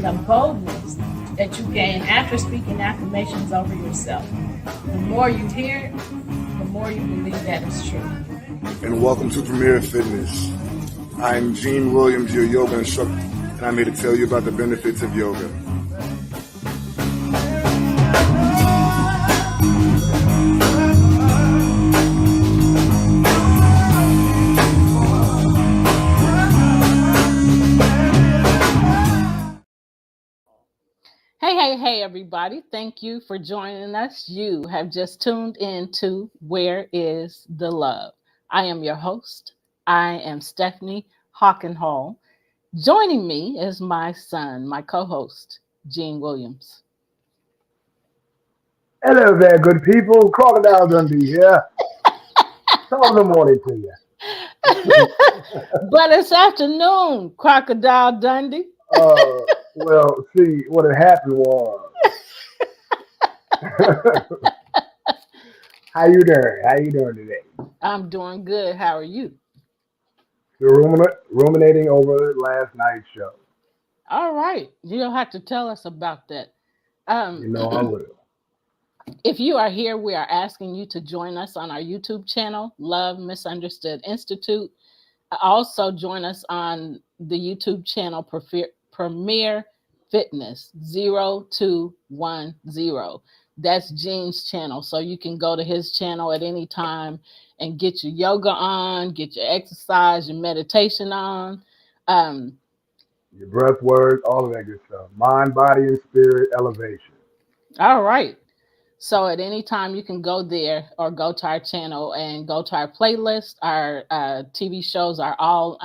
the boldness that you gain after speaking affirmations over yourself. The more you hear it, the more you believe that it's true. And welcome to Premier Fitness. I'm Gene Williams, your yoga instructor, and I'm here to tell you about the benefits of yoga. Hey, everybody. Thank you for joining us. You have just tuned in to Where is the Love? I am your host. I am Stephanie Hockenhall. Joining me is my son, my co-host, Gene Williams. Hello there, good people. Crocodile Dundee here. Top of the morning to you. But it's afternoon, Crocodile Dundee. Well, see, what had happened was. How you doing? How you doing today? I'm doing good. How are you? Still ruminating over last night's show. All right. You don't have to tell us about that. You know I will. If you are here, we are asking you to join us on our YouTube channel, Love Misunderstood Institute. Also join us on the YouTube channel Premier Fitness 0210. That's Gene's channel. So you can go to his channel at any time and get your yoga on, get your exercise, your meditation on. Your breath work, all of that good stuff. Mind, body, and spirit elevation. All right. So at any time you can go there or go to our channel and go to our playlist. Our TV shows are all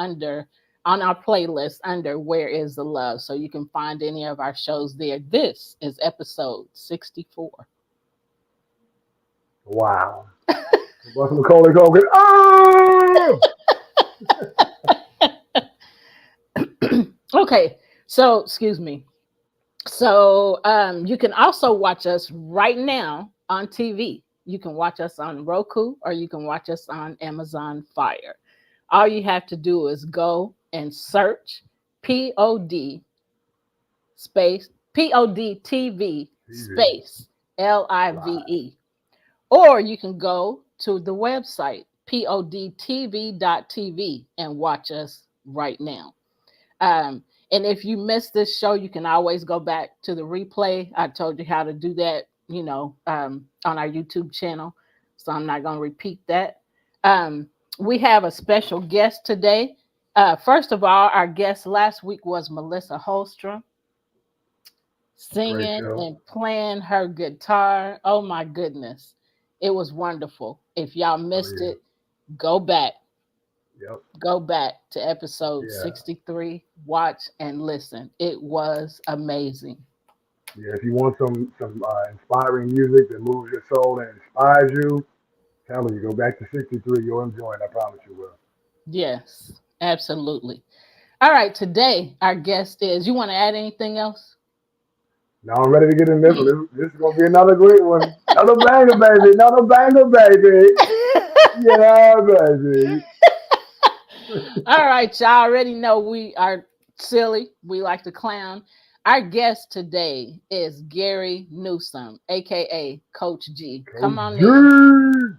on our playlist under Where is the Love? So you can find any of our shows there. This is episode 64. Wow. What's Macaulay Culkin? Oh! Okay. So, excuse me. So you can also watch us right now on TV. You can watch us on Roku or you can watch us on Amazon Fire. All you have to do is go and search POD TV space LIVE. Or you can go to the website podtv.tv and watch us right now. And if you missed this show, you can always go back to the replay. I told you how to do that, on our YouTube channel. So I'm not going to repeat that. We have a special guest today. First of all, our guest last week was Melissa Holstrom, singing and playing her guitar. Oh, my goodness. It was wonderful. If y'all missed it, go back. Yep. Go back to episode 63, watch and listen. It was amazing. Yeah, if you want some inspiring music that moves your soul and inspires you, tell me, go back to 63. You'll enjoy it. I promise you will. Yes, absolutely. All right, today our guest is, you want to add anything else? Now I'm ready to get in this one. This is going to be another great one. Another banger, baby. Another banger, baby. Yeah, baby. All right, y'all already know we are silly. We like to clown. Our guest today is Gary Newsome, a.k.a. Coach G. Come on in.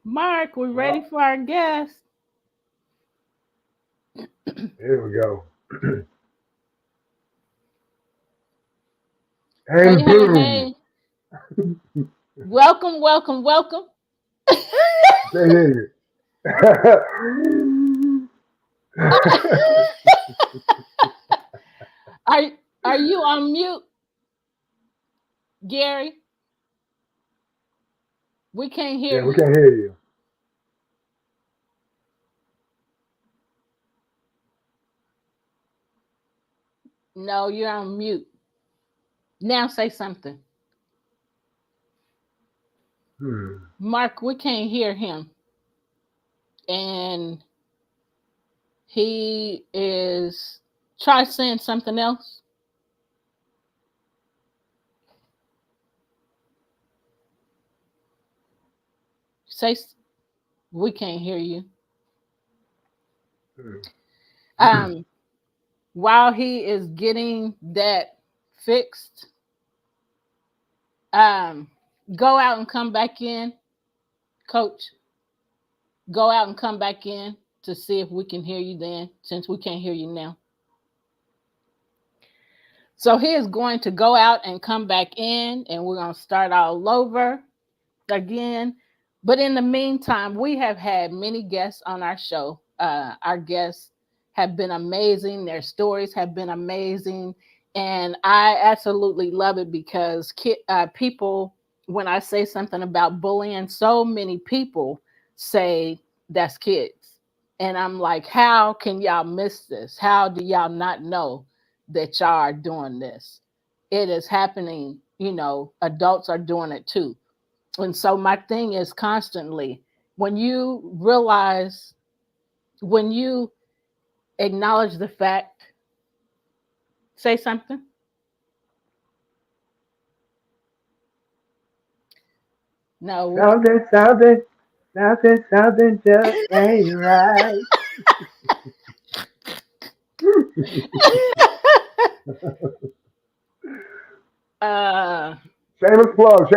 Mark, we ready for our guest? Here we go. And boom. Hey. Welcome. Hey. Are you on mute, Gary? We can't hear you. Yeah, we can't hear you. No, you're on mute. Now say something. Mark, we can't hear him. And he is, try saying something else. Say, we can't hear you. Um, while he is getting that fixed, um, go out and come back in, coach. Go out and come back in to see if we can hear you then, since we can't hear you now. So he is going to go out and come back in, and we're going to start all over again. But in the meantime, we have had many guests on our show. Our guests have been amazing. Their stories have been amazing. And I absolutely love it because people, when I say something about bullying, so many people say that's kids. And I'm like, how can y'all miss this? How do y'all not know that y'all are doing this? It is happening. Adults are doing it too. And so my thing is constantly, when you realize, when you acknowledge the fact, say something. No. Something just ain't right. uh Shameless plug.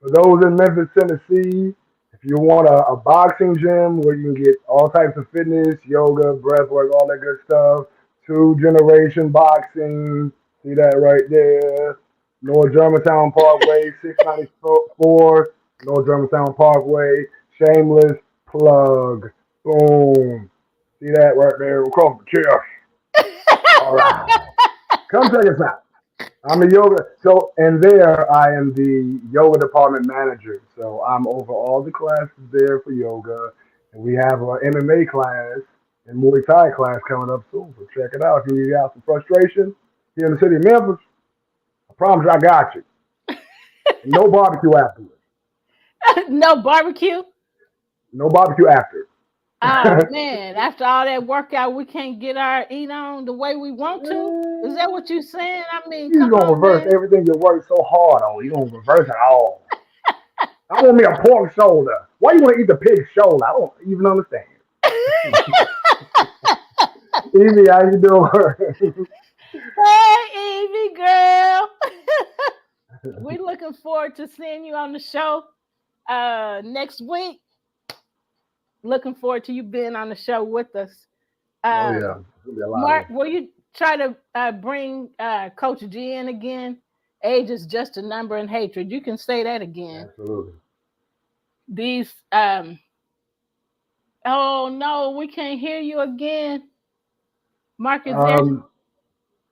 For those in Memphis, Tennessee, if you want a boxing gym where you can get all types of fitness, yoga, breath work, all that good stuff, Two Generation Boxing, see that right there. North Germantown Parkway, 694 North Germantown Parkway. Shameless plug. Boom. See that right there? Across the chair. All right. Come check us out. I'm a yoga. So, and there I am the yoga department manager. So I'm over all the classes there for yoga. And we have an MMA class and Muay Thai class coming up soon. So check it out. If you got some frustration here in the city of Memphis, I promise you I got you. No barbecue afterwards. No barbecue. No barbecue after. Oh man, after all that workout, we can't get our eat on the way we want to. Is that what you're saying? I mean, You're come gonna on, reverse man. everything you worked so hard on. You're gonna reverse it all. I want me a pork shoulder. Why you want to eat the pig shoulder? I don't even understand. Evie, how you doing? Hey, Evie, girl. We're looking forward to seeing you on the show next week. Looking forward to you being on the show with us. Oh yeah, there'll be a lot of Mark, it. will you try to bring Coach G in again? Age is just a number in hatred. You can say that again. Absolutely. These oh no, we can't hear you again. Mark is there. Um,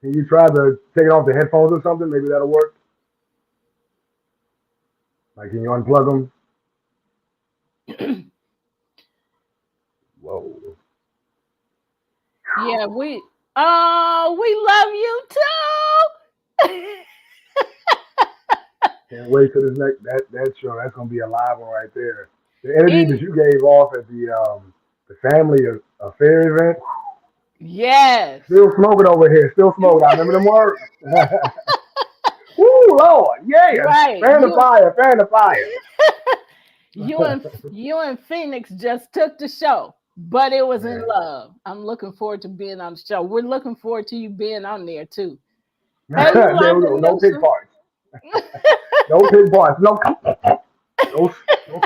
can you try to take it off the headphones or something? Maybe that'll work. Like, can you unplug them? Whoa. Yeah, we love you too. Can't wait for this next that show. That's gonna be a live one right there. The energy that Eve- you gave off at the family affair event. yes. Still smoking over here. Still smoking. I remember them words. Woo, Lord, yeah. Right. Fan the fire. Fan the fire. You and Phoenix just took the show, but it was in Man. love. I'm looking forward to being on the show. We're looking forward to you being on there too. Hey, Yolanda No pig Newsom. parts. No pig parts. No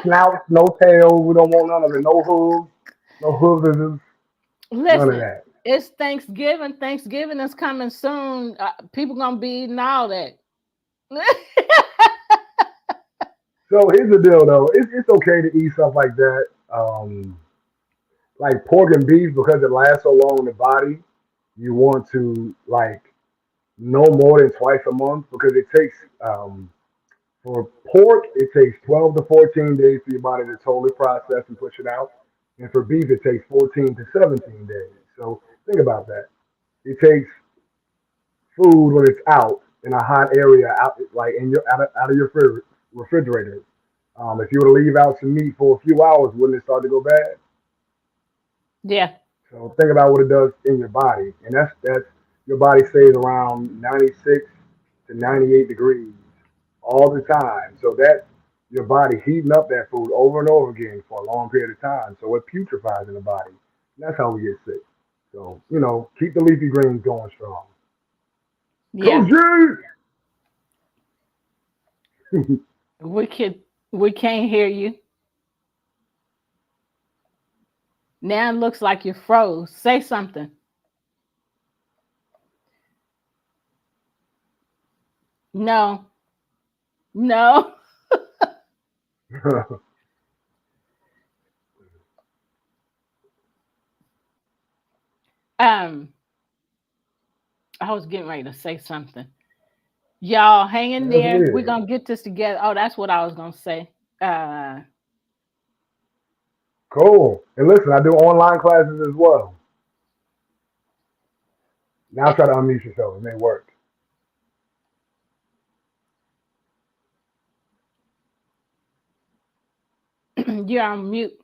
snouts. No tail. We don't want none of it. No hooves. No hooves. None of Listen, that. it's Thanksgiving. Thanksgiving is coming soon. People gonna be eating all that. So here's the deal, though. It's okay to eat stuff like that. Like pork and beef, because it lasts so long in the body. You want to like no more than twice a month because it takes for pork it takes 12 to 14 days for your body to totally process and push it out, and for beef it takes 14 to 17 days. So think about that. It takes food when it's out in a hot area, out like in your out of your refrigerator. If you were to leave out some meat for a few hours, wouldn't it start to go bad? Yeah. So think about what it does in your body, and that's your body stays around 96 to 98 degrees all the time. So that your body heating up that food over and over again for a long period of time. So it putrefies in the body. That's how we get sick. So, keep the leafy greens going strong. Yeah, Coach G! we can we can't hear you. Now it looks like you froze. Say something. No, no. Um, I was getting ready to say something. Y'all hang in That's there. We're weird. gonna get this together. Oh, that's what I was gonna say. Uh Cool. And listen, I do online classes as well. Now try to unmute yourself. It may work. you're on mute.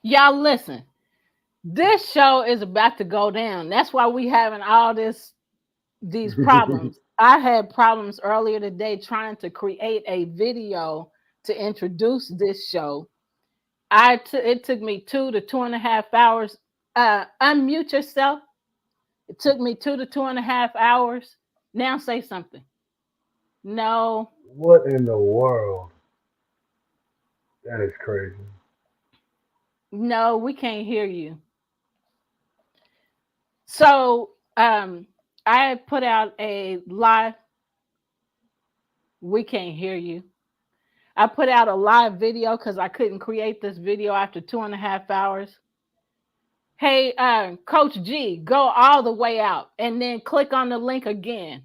Y'all listen. This show is about to go down. That's why we having all these problems. I had problems earlier today trying to create a video to introduce this show. It took me 2 to 2.5 hours. Unmute yourself. It took me 2 to 2.5 hours. Now say something. No, What in the world? That is crazy. no, we can't hear you. So I put out a live. We can't hear you. I put out a live video because I couldn't create this video after 2.5 hours. Hey, Coach G, go all the way out and then click on the link again.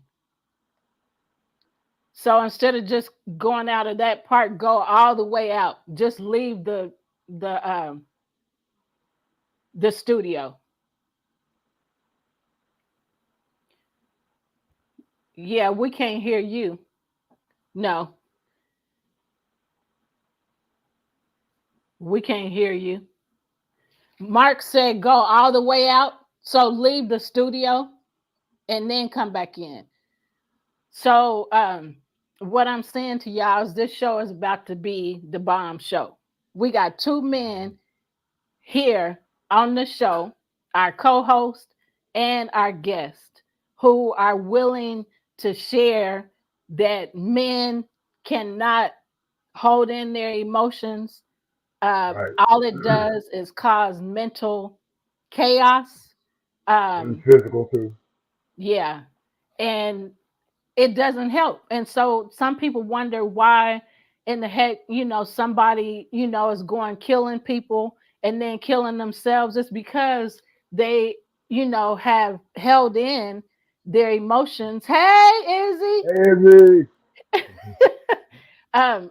So instead of just going out of that part, go all the way out. Just leave the the studio. Yeah, we can't hear you. No, we can't hear you. Mark said go all the way out. So leave the studio and then come back in. So what I'm saying to y'all is this show is about to be the bomb show. We got two men here on the show, our co-host and our guest, who are willing to share that men cannot hold in their emotions. Right. All it does is cause mental chaos. And Um, physical too. yeah, and it doesn't help. And so some people wonder why in the heck, somebody, is going killing people and then killing themselves. It's because they, have held in their emotions. Hey, Izzy. Heavy.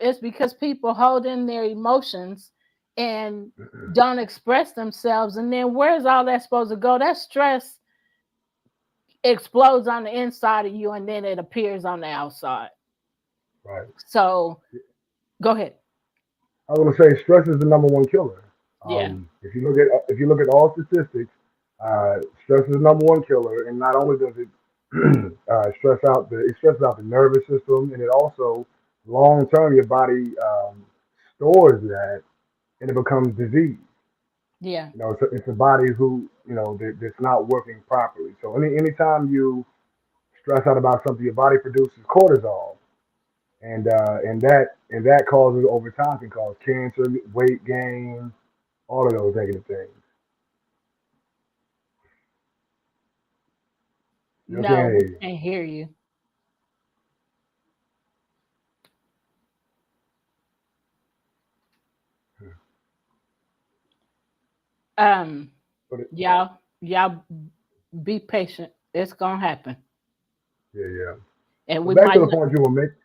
It's because people hold in their emotions and don't express themselves. And then where's all that supposed to go? That stress explodes on the inside of you and then it appears on the outside. Right. So go ahead. I was gonna say stress is the number one killer. Yeah. If you look at all statistics, stress is the number one killer, and not only does it it stresses out the nervous system, and it also long term your body stores that, and it becomes disease. Yeah. It's a body who that's not working properly. So anytime you stress out about something, your body produces cortisol, and that causes over time can cause cancer, weight gain, all of those negative things. You No, can't we hear can't hear you. you. Um, But y'all be patient. It's gonna happen. yeah. And But we back to might the not point you were making.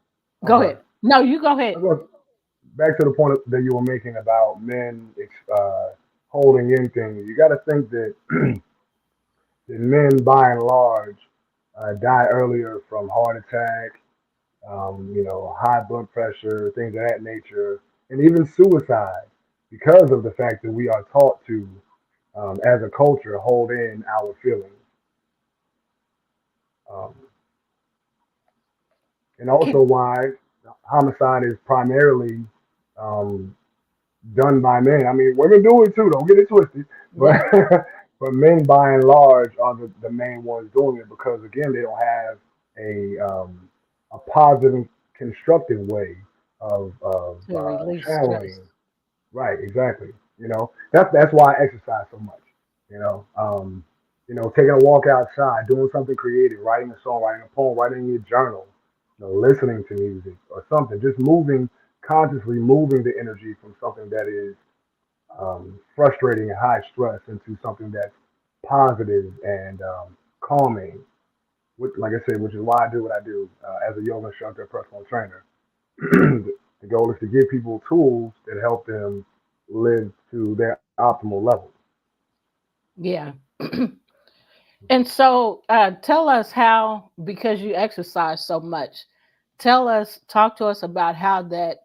go Okay. ahead. No, you go ahead. Back to the point that you were making about men holding in things. You got to think that that men, by and large, die earlier from heart attack, high blood pressure, things of that nature, and even suicide, because of the fact that we are taught to, as a culture, hold in our feelings. Um, and Keep also why homicide is primarily um, done by men. I mean, women do it too. Don't get it twisted. But Yeah. but men, by and large, are the main ones doing it because again, they don't have a positive, constructive way To release stress. channeling. Right, exactly. That's why I exercise so much. You know, taking a walk outside, doing something creative, writing a song, writing a poem, writing in your journal, listening to music or something, just moving consciously, moving the energy from something that is frustrating and high stress into something that's positive and calming. Like I said, which is why I do what I do as a yoga instructor, personal trainer. The goal is to give people tools that help them live to their optimal level. Yeah. And so tell us how, because you exercise so much, talk to us about how that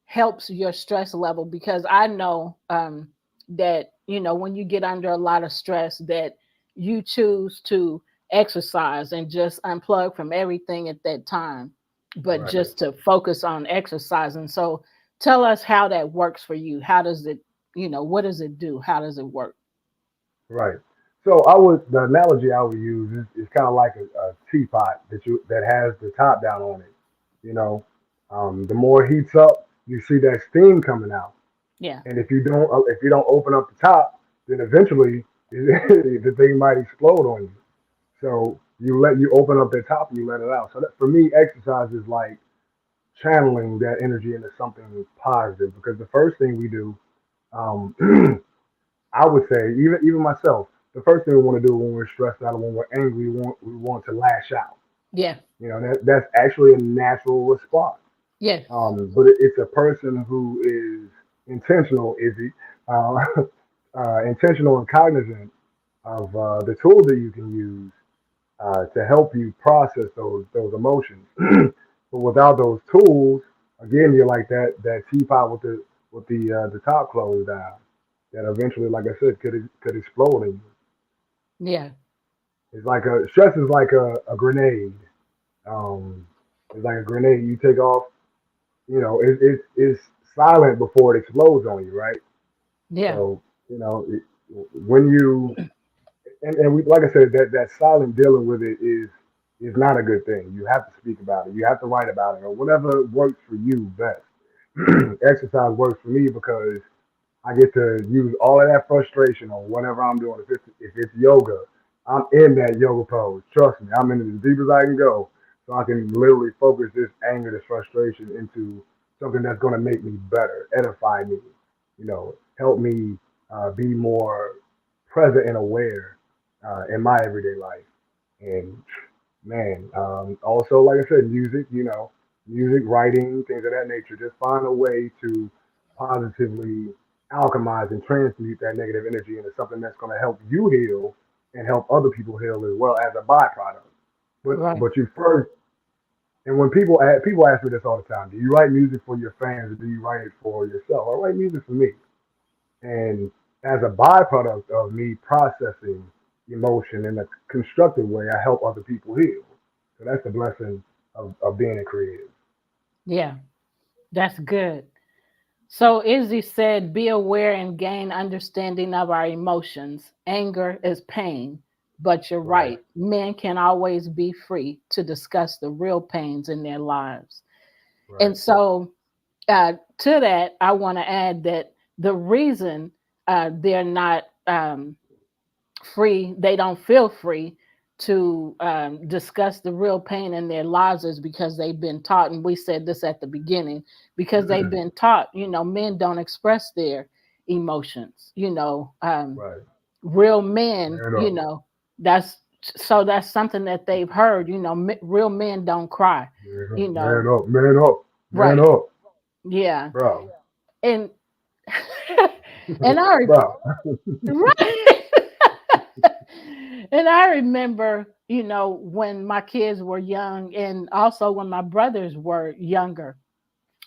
helps your stress level. Because I know that, when you get under a lot of stress, that you choose to exercise and just unplug from everything at that time, but Right, just to focus on exercising. So tell us how that works for you. How does it, what does it do? How does it work? right. So the analogy I would use is kind of like a teapot that has the top down on it. You know, the more it heats up, you see that steam coming out. Yeah. And if you don't open up the top, then eventually the thing might explode on you. So you open up the top and you let it out. So that, for me, exercise is like channeling that energy into something positive. Because the first thing we do, um, I would say, even myself, the first thing we want to do when we're stressed out or when we're angry, we want to lash out. Yeah. That's actually a natural response. Yes. But it's a person who is intentional, Izzy, uh, intentional and cognizant of the tools that you can use to help you process those emotions. But without those tools, again, you're like that teapot with the top closed down. That eventually, like I said, could explode in you. Yeah. It's like stress is like a grenade. Um, it's like a grenade. You take off. It's silent before it explodes on you, right? Yeah. So when you and we, like I said, that silent dealing with it is not a good thing. You have to speak about it. You have to write about it, or whatever works for you best. Exercise works for me because I get to use all of that frustration on whatever I'm doing. If it's yoga, I'm in that yoga pose. Trust me, I'm in it as deep as I can go, so I can literally focus this anger, this frustration into something that's going to make me better, edify me, help me be more present and aware in my everyday life. And man, also like I said, music, music, writing, things of that nature. Just find a way to positively alchemize and transmute that negative energy into something that's going to help you heal and help other people heal as well as a byproduct. But Right. but you first, and when people ask me this all the time, do you write music for your fans or do you write it for yourself? I write music for me, and as a byproduct of me processing emotion in a constructive way, I help other people heal. So that's the blessing of being a creative. Yeah. That's good. So Izzy said, be aware and gain understanding of our emotions. Anger is pain, but you're Right, right. Men can always be free to discuss the real pains in their lives. right, And so to that, I want to add that the reason they're not free, they don't feel free to discuss the real pain in their lives is because they've been taught, and we said this at the beginning, because they've been taught, men don't express their emotions, right. real men, Man up, that's that's something that they've heard, real men don't cry, man you up, man know, up, man up, man right. up, Yeah. bro, And and I bro. right. And I remember, when my kids were young and also when my brothers were younger,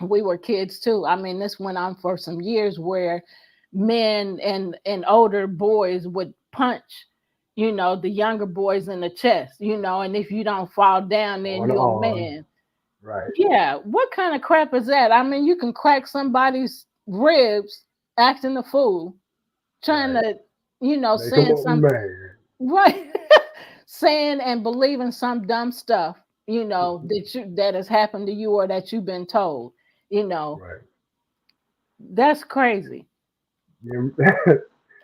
we were kids too. I mean, this went on for some years where men and older boys would punch, the younger boys in the chest, and if you don't fall down, then On you're a on, man. right, Yeah. What kind of crap is that? I mean, you can crack somebody's ribs, acting a fool, trying Right. to, you know, Make them saying want me some mad. right, saying and believing some dumb stuff, you know, that has happened to you or that you've been told, you know, Right. that's crazy. You, you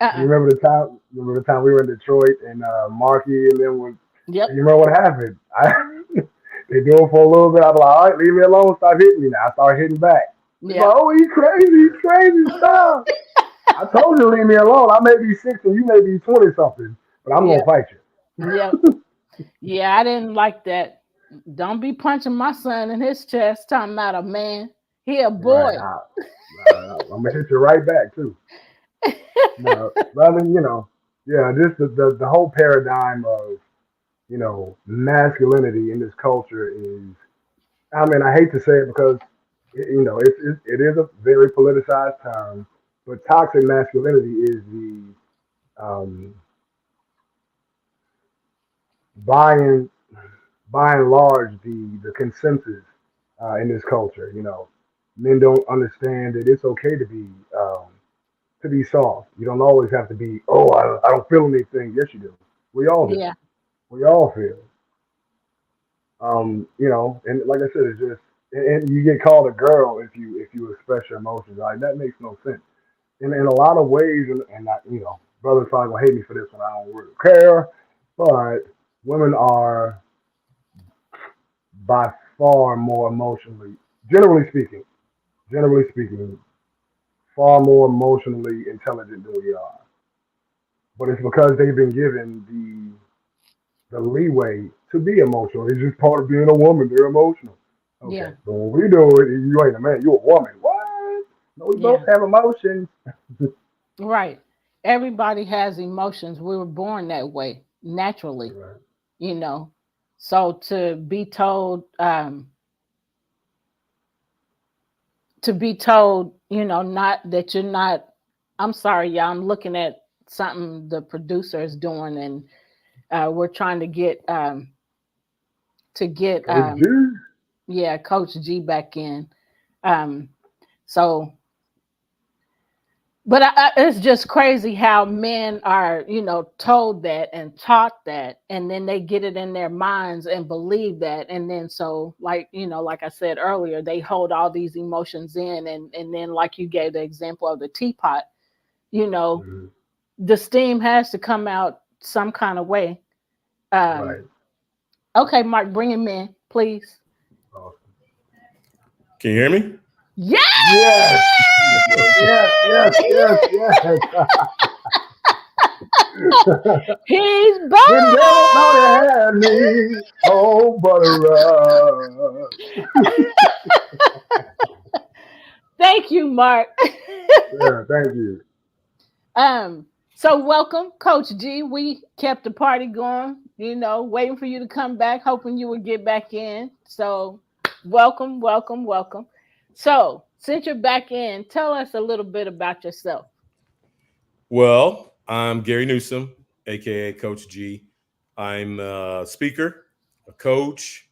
Uh-uh. remember the time? Remember the time we were in Detroit and Marky and then was. Yep. You remember what happened? They do it for a little bit. I'm like, all right, leave me alone. Stop hitting me now. I start hitting back. He's like, Yep. oh, he's crazy. He's crazy. Stop. I told you to leave me alone. I may be 60, you may be 20 something, but I'm gonna Yep. fight you. Yep. Yeah, I didn't like that. Don't be punching my son in his chest, talking about a man. He a Right. boy. I'm gonna hit you right back too. No, but I mean, yeah, just the whole paradigm of masculinity in this culture is. I mean, I hate to say it because it is a very politicized term, but toxic masculinity is the um, by and by and large the consensus in this culture. Men don't understand that it's okay to be soft. You don't always have to be. Oh, I don't feel anything. Yes, you do. We all do. Yeah. We all feel. And like I said, it's just and you get called a girl if you express your emotions. Like that makes no sense. In a lot of ways, and not, brothers probably gonna hate me for this one. I don't really care, but women are by far more emotionally, generally speaking, generally speaking, far more emotionally intelligent than we are. But it's because they've been given the leeway to be emotional. It's just part of being a woman. They're emotional. Okay, Yeah. but when we do it, you ain't a man. You're a woman. What? No, we both Yeah. have emotions. Right. Everybody has emotions. We were born that way naturally, Right. you know. So to be told, you know, not that you're not, I'm sorry, y'all, I'm looking at something the producer is doing, and we're trying to get Coach G. yeah, Coach G back in. Um so but it's just crazy how men are, you know, told that and taught that, and then they get it in their minds and believe that, and then so, like, you know, like I said earlier, they hold all these emotions in, and then, like you gave the example of the teapot, you know, Mhm. the steam has to come out some kind of way. Right. Okay, Mark, bring him in, please. Awesome. Can you hear me? Yes. Yes. Yes. Yes. Yes. Yes. He's The devil thought he back. had me. Oh, but Thank you, Mark. yeah. Thank you. So welcome, Coach G. We kept the party going, you know, waiting for you to come back, hoping you would get back in. So welcome, welcome, welcome. So since you're back in, tell us a little bit about yourself. Well, I'm Gary Newsom, aka Coach G. I'm a speaker, a coach,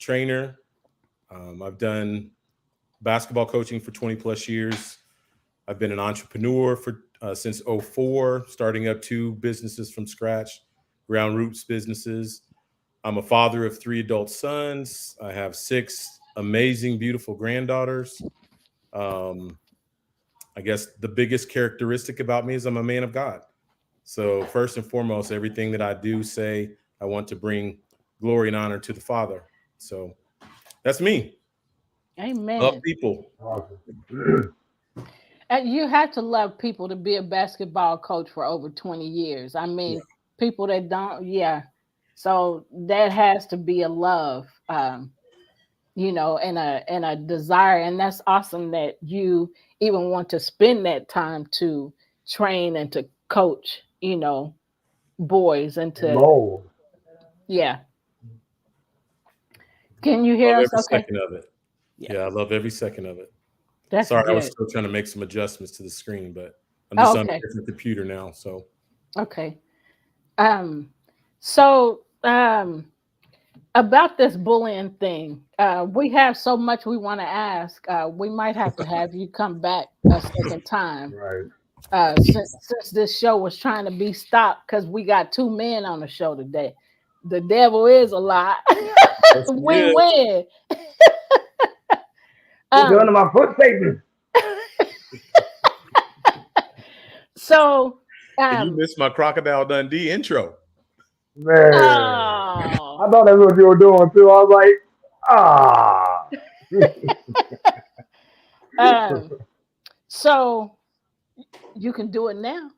trainer. I've done basketball coaching for 20 plus years. I've been an entrepreneur for since '04, starting up 2 businesses from scratch, ground roots businesses. I'm a father of 3 adult sons. I have 6 amazing, beautiful granddaughters. Um, I guess the biggest characteristic about me is I'm a man of God. So first and foremost, everything that I do say, I want to bring glory and honor to the Father. So that's me. Love Amen. people. Awesome. And you have to love people to be a basketball coach for over 20 years. I Yeah. mean, people that don't, yeah. So that has to be a love, you know, and a desire. And that's awesome that you even want to spend that time to train and to coach, you know, boys and And to, mold. yeah. Can you hear Love us? every Okay. second of it. Yeah, Yeah, I love every second of it. that's Sorry, I was good. still trying to make some adjustments to the screen, but I'm just Oh, on a okay. different computer now. So Okay. Um, so About this bullying thing, we have so much we want to ask. We might have to have you come back a second time, Right. since this show was trying to be stopped because we got two men on the show today. The devil is a lie. Let's get it. Win-win. Who's Um, under my foot, Satan? so, And you missed my Crocodile Dundee intro. Man, oh, I thought that's what you were doing too. I was like, ah. um, so you can do it now.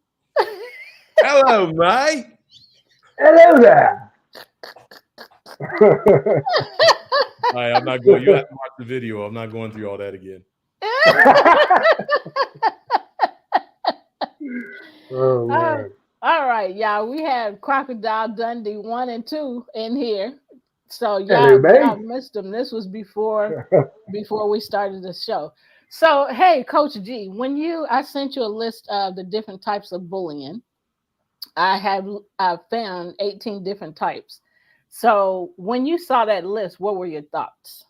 Hello, mate. Hello there. All right, I'm not going. You have to watch the video. I'm not going through all that again. Oh Uh, man. all right, y'all. We have Crocodile Dundee 1 and 2 in here. So Hello, y'all babe. missed them. This was before we started the show. So hey, Coach G, I sent you a list of the different types of bullying. I found 18 different types. So when you saw that list, what were your thoughts?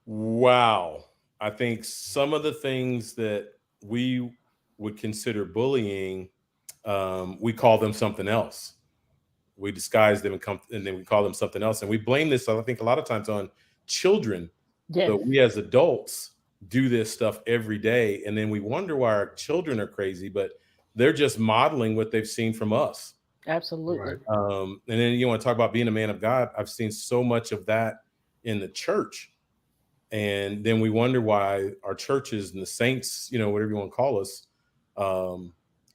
Wow. I think some of the things that we would consider bullying, we call them something else. We disguise them and then we call them something else. And we blame this, I think, a lot of times on children. Yes, But we as adults do this stuff every day. And then we wonder why our children are crazy, but they're just modeling what they've seen from us. absolutely. Right. And then you want to talk about being a man of God. I've seen so much of that in the church. And then we wonder why our churches and the saints, whatever you want to call us,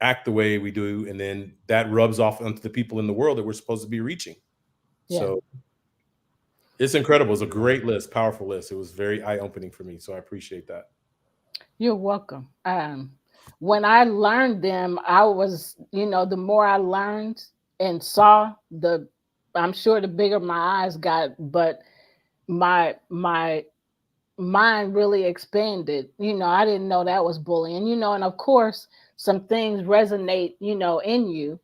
act the way we do. And then that rubs off onto the people in the world that we're supposed to be reaching. Yeah. So it's incredible. It's a great list, powerful list. It was very eye-opening for me. So I appreciate that. You're welcome. When I learned them, I was, the more I learned and saw, I'm sure the bigger my eyes got, but my mind really expanded. I didn't know that was bullying, and of course, some things resonate, in you,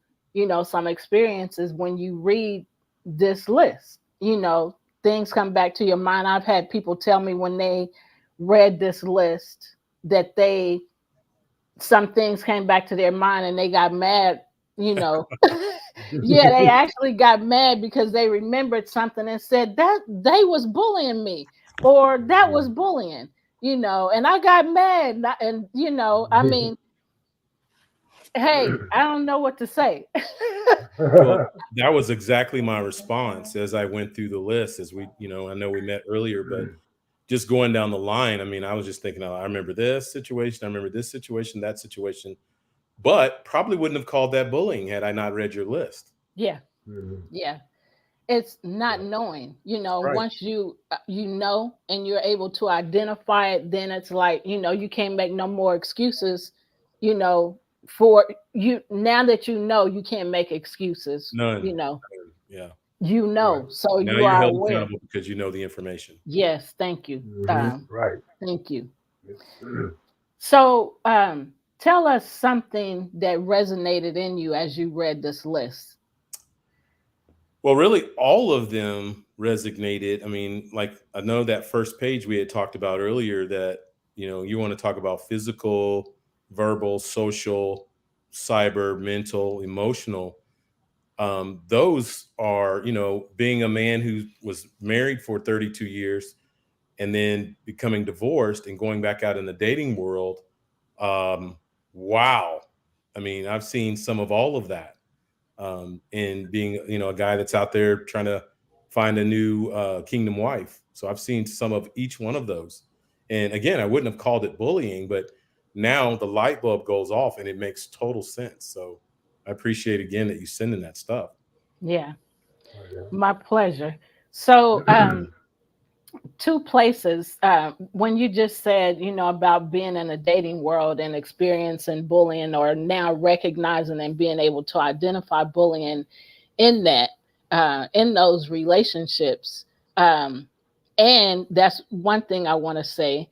some experiences when you read this list, things come back to your mind. I've had people tell me when they read this list that some things came back to their mind and they got mad, you know. Yeah, they actually got mad because they remembered something and said that they was bullying me or that was bullying, and I got mad and I mean, hey, I don't know what to say. Well, that was exactly my response as I went through the list. As I know we met earlier, but just going down the line, I mean, I was just thinking, I remember this situation, I remember this situation, that situation, but probably wouldn't have called that bullying had I not read your list. Yeah. Yeah. It's not knowing, Right. once you know and you're able to identify it, then it's like, you can't make no more excuses, for you. Now that you can't make excuses, None. Yeah. Right. so Now you you're are held aware. accountable because you know the information. Yes, thank you. Right. Thank you. So tell us something that resonated in you as you read this list. Well, really, all of them resonated. I mean, like, I know that first page we had talked about earlier that, you want to talk about physical, verbal, social, cyber, mental, emotional. Those are, being a man who was married for 32 years and then becoming divorced and going back out in the dating world. Wow. I mean, I've seen some of all of that. And being, a guy that's out there trying to find a new kingdom wife. So I've seen some of each one of those. And again, I wouldn't have called it bullying, but now the light bulb goes off and it makes total sense. So I appreciate again that you sending that stuff. Yeah, my pleasure. So two places when you just said about being in a dating world and experiencing bullying, or now recognizing and being able to identify bullying in that in those relationships, and that's one thing I want to say,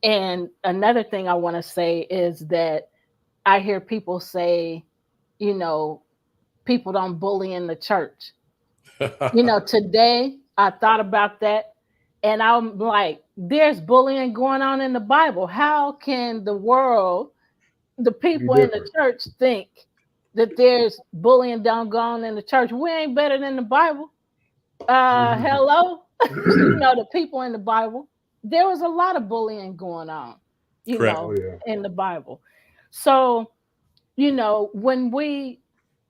and another thing I want to say is that I hear people say, people don't bully in the church. Today I thought about that, and I'm like, there's bullying going on in the Bible. How can the world, the Be people in the different. church, think that there's bullying down going in the church? We ain't better than the Bible. Hello. The people in the Bible, there was a lot of bullying going on, Correct. Oh yeah. in the Bible. So, when we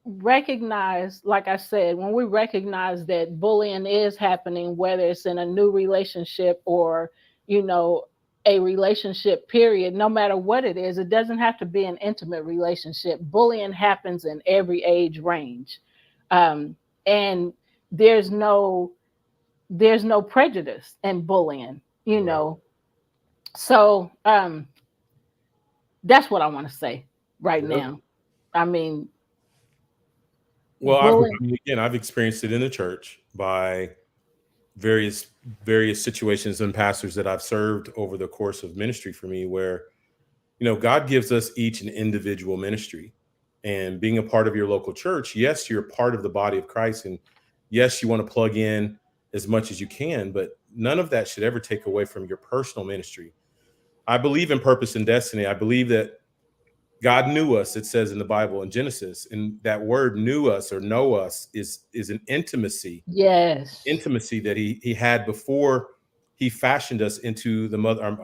recognize, like I said, when we recognize that bullying is happening, whether it's in a new relationship or, you know, a relationship period, no matter what it is, it doesn't have to be an intimate relationship. Bullying happens in every age range. And there's no prejudice in bullying, Right. So that's what I want to say right Yep. now. I mean, Well, bullying. I've experienced it in the church by various various situations and pastors that I've served over the course of ministry for me, where God gives us each an individual ministry, and being a part of your local church, yes, you're part of the body of Christ, and yes, you want to plug in as much as you can, but none of that should ever take away from your personal ministry. I believe in purpose and destiny. I believe that God knew us, it says in the Bible in Genesis, and that word knew us or know us is an Yes. intimacy that he had before he fashioned us into the mother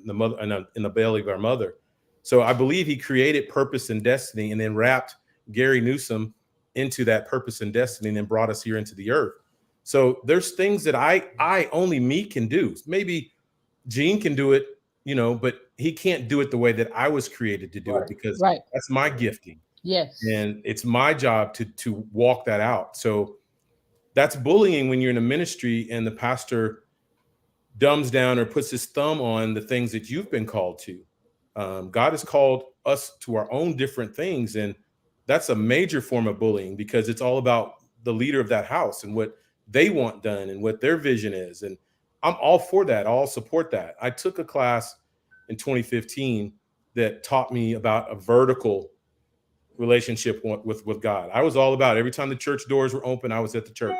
the mother in the belly of our mother. So I believe he created purpose and destiny and then wrapped Gary Newsom into that purpose and destiny and then brought us here into the earth. So there's things that I only me can do. Maybe Gene can do it, but he can't do it the way that I was created to do it, Right. because Right. that's my gifting. Yes. And it's my job to walk that out. So that's bullying when you're in a ministry and the pastor dumbs down or puts his thumb on the things that you've been called to. God has called us to our own different things. And that's a major form of bullying, because it's all about the leader of that house and what they want done and what their vision is. And I'm all for that. I'll support that. I took a class in 2015 that taught me about a vertical relationship with God. I was all about it. Every time the church doors were open, I was at the church.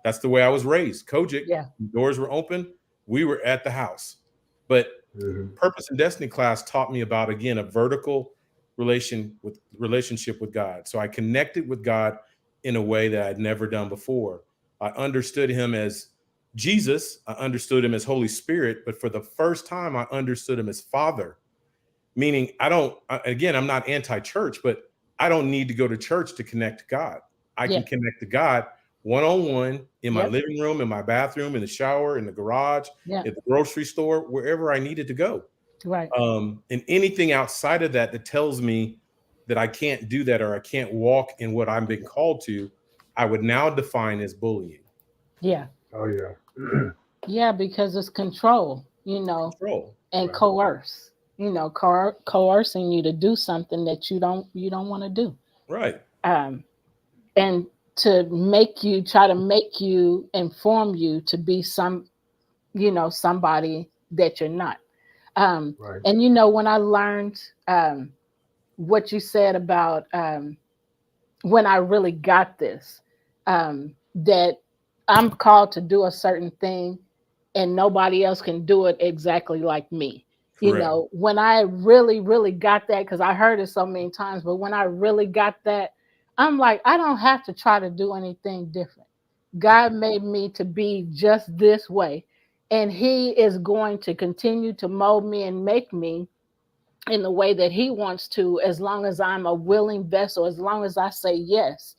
That's the way I was raised. Kojic, Yeah. doors were open, we were at the house. But Hmm. purpose and destiny class taught me about, again, a vertical relationship with God. So I connected with God in a way that I'd never done before. I understood him as Jesus, I understood him as Holy Spirit, but for the first time I understood him as Father. Meaning, again, I'm not anti-church, but I don't need to go to church to connect to God. I Yeah. can connect to God one-on-one in my Yep. living room, in my bathroom, in the shower, in the garage, Yeah. at the grocery store, wherever I needed to go. Right. And anything outside of that that tells me that I can't do that or I can't walk in what I'm being called to, I would now define as bullying. Yeah. Oh yeah. Yeah, because it's control, Control. and Right. coerce. Coercing you to do something that you don't want to do. Right. Um, and to try to make you, inform you to be somebody that you're not. Um, Right. and when I learned what you said about when I really got this, that I'm called to do a certain thing and nobody else can do it exactly like me. Correct. When I really, really got that, because I heard it so many times, but when I really got that, I'm like, I don't have to try to do anything different. God made me to be just this way. And He is going to continue to mold me and make me in the way that He wants to, as long as I'm a willing vessel, as long as I say yes.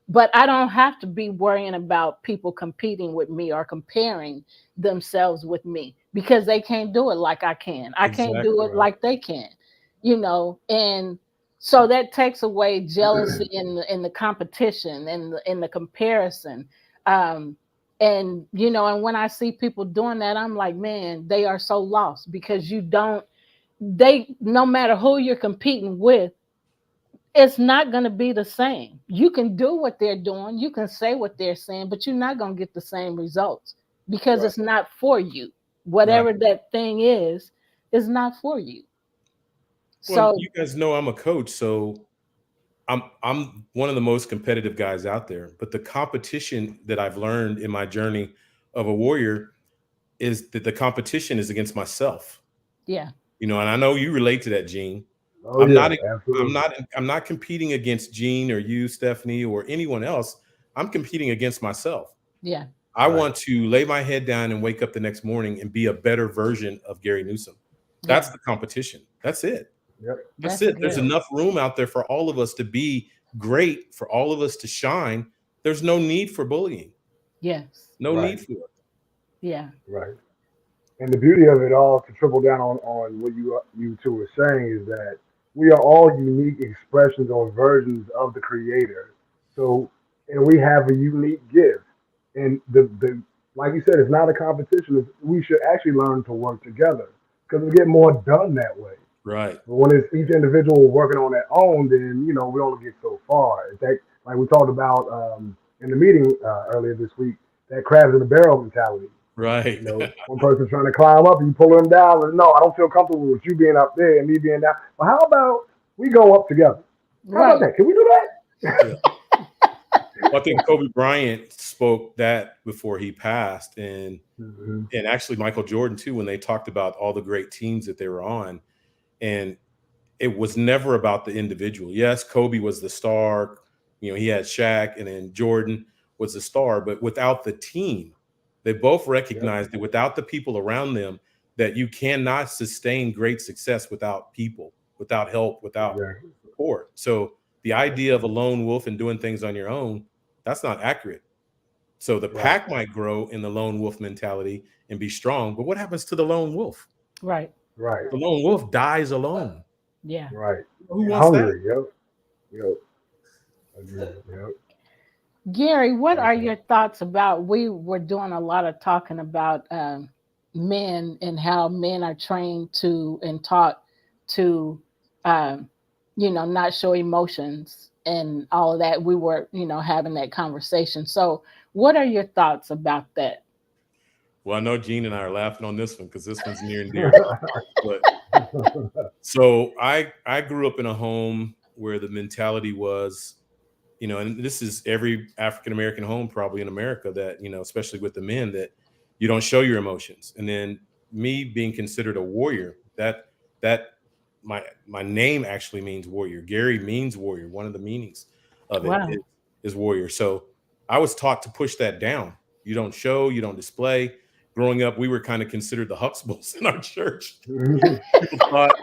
But I don't have to be worrying about people competing with me or comparing themselves with me, because they can't do it like I can. I can't do Exactly. it Right. like they can, and so that takes away jealousy in the competition and in the comparison. Um, and and when I see people doing that, I'm like, man, they are so lost, because no matter who you're competing with, it's not going to be the same. You can do what they're doing, you can say what they're saying, but you're not going to get the same results, because Right. it's not for you. Right. Whatever that thing is not for you. Well, So, you guys know I'm a coach, so I'm one of the most competitive guys out there, but the competition that I've learned in my journey of a warrior is that the competition is against myself. Yeah. And I know you relate to that, Gene. Oh I'm yeah, not I'm absolutely. not I'm not competing against Gene or you, Stephanie, or anyone else. I'm competing against myself. Yeah. I Right. want to lay my head down and wake up the next morning and be a better version of Gary Newsom. That's Yeah. the competition. That's it. Yep. That's That's it. There's good. enough room out there for all of us to be great, for all of us to shine. There's no need for bullying. Yes. No Right. need for it. Yeah. Right. And the beauty of it all, to triple down on what you two were saying, is that we are all unique expressions or versions of the Creator. So, and we have a unique gift. And the like you said, it's not a competition. We should actually learn to work together because we get more done that way. Right. But when it's each individual working on their own, then we only get so far. In fact, like we talked about in the meeting earlier this week, that crabs in the barrel mentality. Right. One person trying to climb up, and you pull them down, and no, I don't feel comfortable with you being up there and me being down. Well, how about we go up together? How about Right. that? Can we do Yeah. Well, I think Kobe Bryant spoke that before he passed, and that? and actually Michael Jordan too, when they talked about all the great teams that they were on, and it was never about the individual. Yes, Kobe was the star. He had Shaq, and then Jordan was the star. But without the team, they both Yep. recognized that without the people around them, that you cannot sustain great success without people, without help, without Exactly. support. So the idea of a lone wolf and doing things on your own, that's not accurate. So the Right. pack might grow in the lone wolf mentality and be strong, but what happens to the lone wolf? Right. Right. The lone wolf dies alone. Yeah. Right. Who And wants that? hungry. Yep. Yep. Agreed. Yep. Gary, what are Definitely. your thoughts about? We were doing a lot of talking about men and how men are trained to and taught to, um, not show emotions and all of that. We were, having that conversation. So, what are your thoughts about that? Well, I know Gene and I are laughing on this one because this one's near and dear to our heart. But so I grew up in a home where the mentality was, and this is every African American home probably in America, that, especially with the men, that you don't show your emotions. And then me being considered a warrior, that my name actually means warrior. Gary means warrior. One of the meanings of it Wow. is warrior. So I was taught to push that down. You don't show, you don't display. Growing up, we were kind of considered the Huxtables in our church. People thought,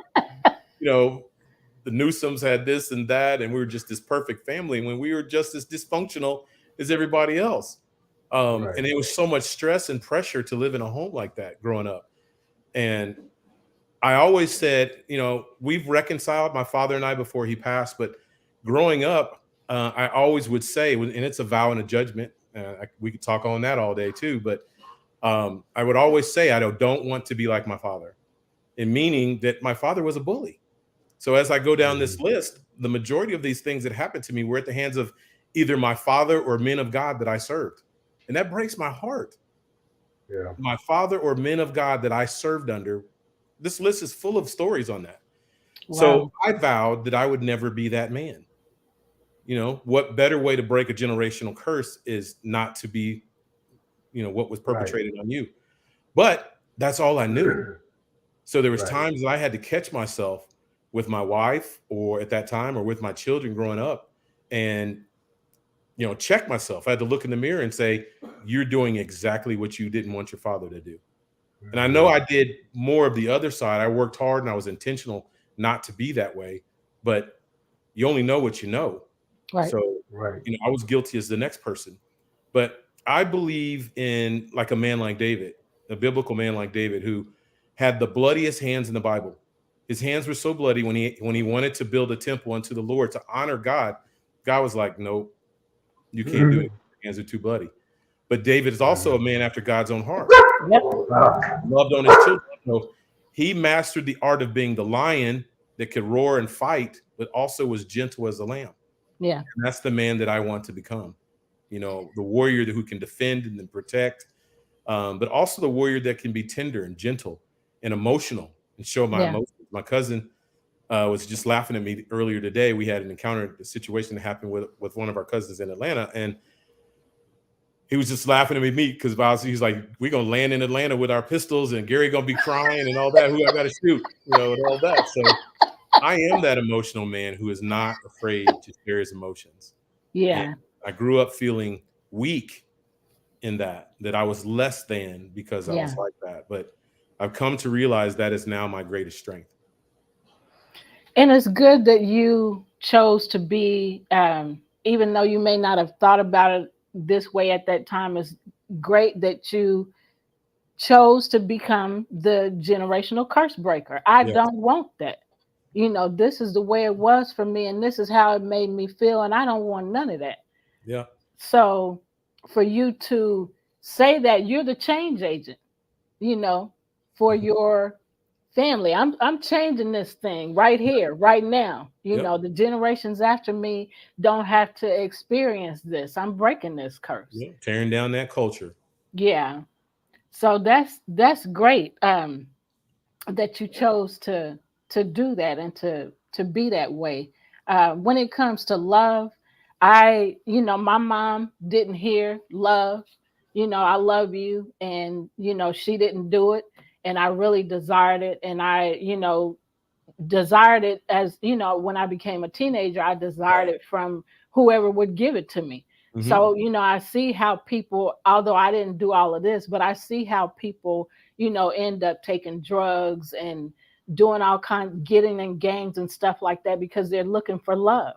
you know, the Newsoms had this and that, and we were just this perfect family when we were just as dysfunctional as everybody else. Right. And it was so much stress and pressure to live in a home like that growing up. And I always said, we've reconciled, my father and I, before he passed, but growing up, I always would say, and it's a vow and a judgment. We could talk on that all day too, but I would always say, I don't want to be like my father, and meaning that my father was a bully. So as I go down this Mhm. list, the majority of these things that happened to me were at the hands of either my father or men of God that I served. And that breaks my heart. Yeah. My father or men of God that I served under, this list is full of stories on that. So Wow. I vowed that I would never be that man. What better way to break a generational curse is not to be, what was Right. perpetrated on you. But that's all I knew. So there was Right. times that I had to catch myself with my wife, or at that time, or with my children growing up, and check myself. I had to look in the mirror and say, you're doing exactly what you didn't want your father to do. And I know Mhm. I did more of the other side. I worked hard and I was intentional not to be that way, but you only know what you know. Right. So, Right. I was guilty as the next person. But I believe in like a man like David, a biblical man like David, who had the bloodiest hands in the Bible. His hands were so bloody when he wanted to build a temple unto the Lord to honor God. God was like, nope, you can't do it. Your hands are too bloody. But David is also a man after God's own heart. Yep. Ah, Loved on his children. So he mastered the art of being the lion that could roar and fight, but also was gentle as a lamb. Yeah. And that's the man that I want to become. The warrior who can defend and then protect, but also the warrior that can be tender and gentle and emotional and show my Yeah. emotions. My cousin, was just laughing at me earlier today. We had an encounter, a situation that happened with one of our cousins in Atlanta, and he was just laughing at me because he's like, "We're gonna land in Atlanta with our pistols, and Gary gonna be crying and all that. Who I gotta shoot, and all that." So I am that emotional man who is not afraid to share his emotions. And Yeah. I grew up feeling weak in that I was less than because I was Yeah. like that. But I've come to realize that is now my greatest strength. And it's good that you chose to be, even though you may not have thought about it this way at that time, it's great that you chose to become the generational curse breaker. I Yes. don't want that. This is the way it was for me, and this is how it made me feel, and I don't want none of that. Yeah. So for you to say that you're the change agent, for your family, I'm changing this thing right here, right now. Yep. The generations after me don't have to experience this. I'm breaking this curse. Yep. Tearing down that culture. Yeah. So that's great. That you chose to do that and to be that way. When it comes to love, my mom didn't hear love. I love you, and she didn't do it, and I really desired it, and I desired it as when I became a teenager. I desired it from whoever would give it to me. Mm-hmm. So I see how people, although I didn't do all of this, but I see how people end up taking drugs and doing all kinds, getting in gangs and stuff like that because they're looking for love.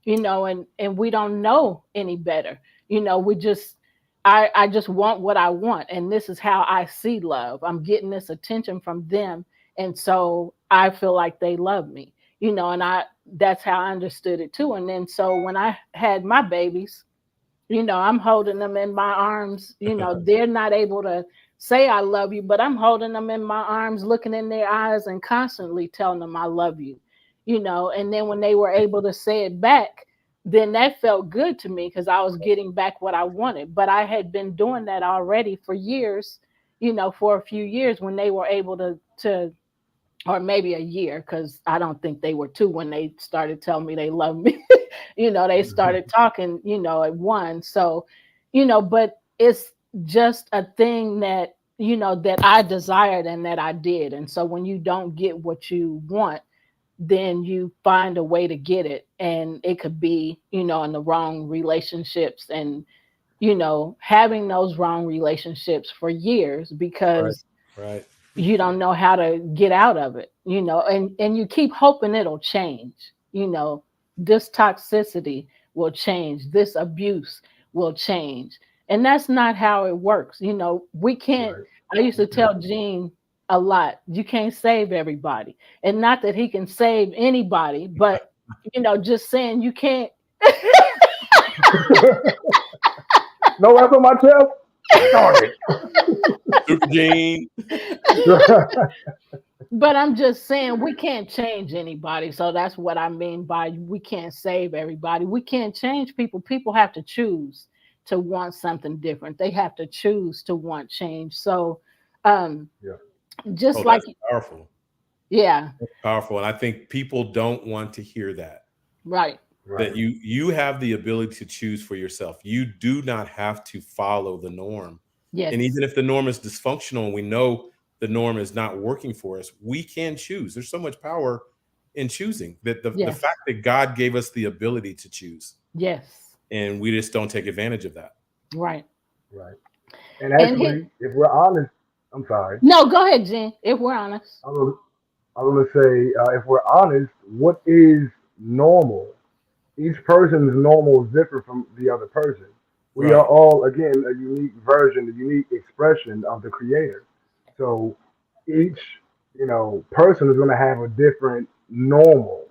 And we don't know any better. We just I just want what I want, and this is how I see love. I'm getting this attention from them, and so I feel like they love me, and that's how I understood it too. And then so when I had my babies, I'm holding them in my arms. They're not able to say I love you, but I'm holding them in my arms, looking in their eyes and constantly telling them I love you, and then when they were able to say it back, then that felt good to me because I was getting back what I wanted. But I had been doing that already for years, for a few years when they were able to or maybe a year, because I don't think they were two when they started telling me they love me. They started talking, at one. So, but it's just a thing that, that I desired and that I did. And so when you don't get what you want, then you find a way to get it. And it could be, in the wrong relationships and, having those wrong relationships for years because Right. you don't know how to get out of it, and you keep hoping it'll change. This toxicity will change, this abuse will change. And that's not how it works. We can't, Right. I used to tell Gene a lot, you can't save everybody. And not that he can save anybody, but just saying you can't. No F on my chest? Darn it. Super Gene. But I'm just saying we can't change anybody. So that's what I mean by we can't save everybody. We can't change people. People have to choose to want something different. They have to choose to want change. So Yeah. just Oh, like, that's powerful. yeah, That's powerful. And I think people don't want to hear that. right. That Right. you have the ability to choose for yourself. You do not have to follow the norm. Yes. And even if the norm is dysfunctional and we know the norm is not working for us, we can choose. There's so much power in choosing that the Yes. fact that God gave us the ability to choose, Yes. and we just don't take advantage of that. Right. Right. And And actually, if we're honest, I'm sorry. no, go ahead, Jen, if we're honest. I was gonna say, if we're honest, what is normal? Each person's normal is different from the other person. We are Right. all, again, a unique version, a unique expression of the Creator. So each, person is going to have a different normal,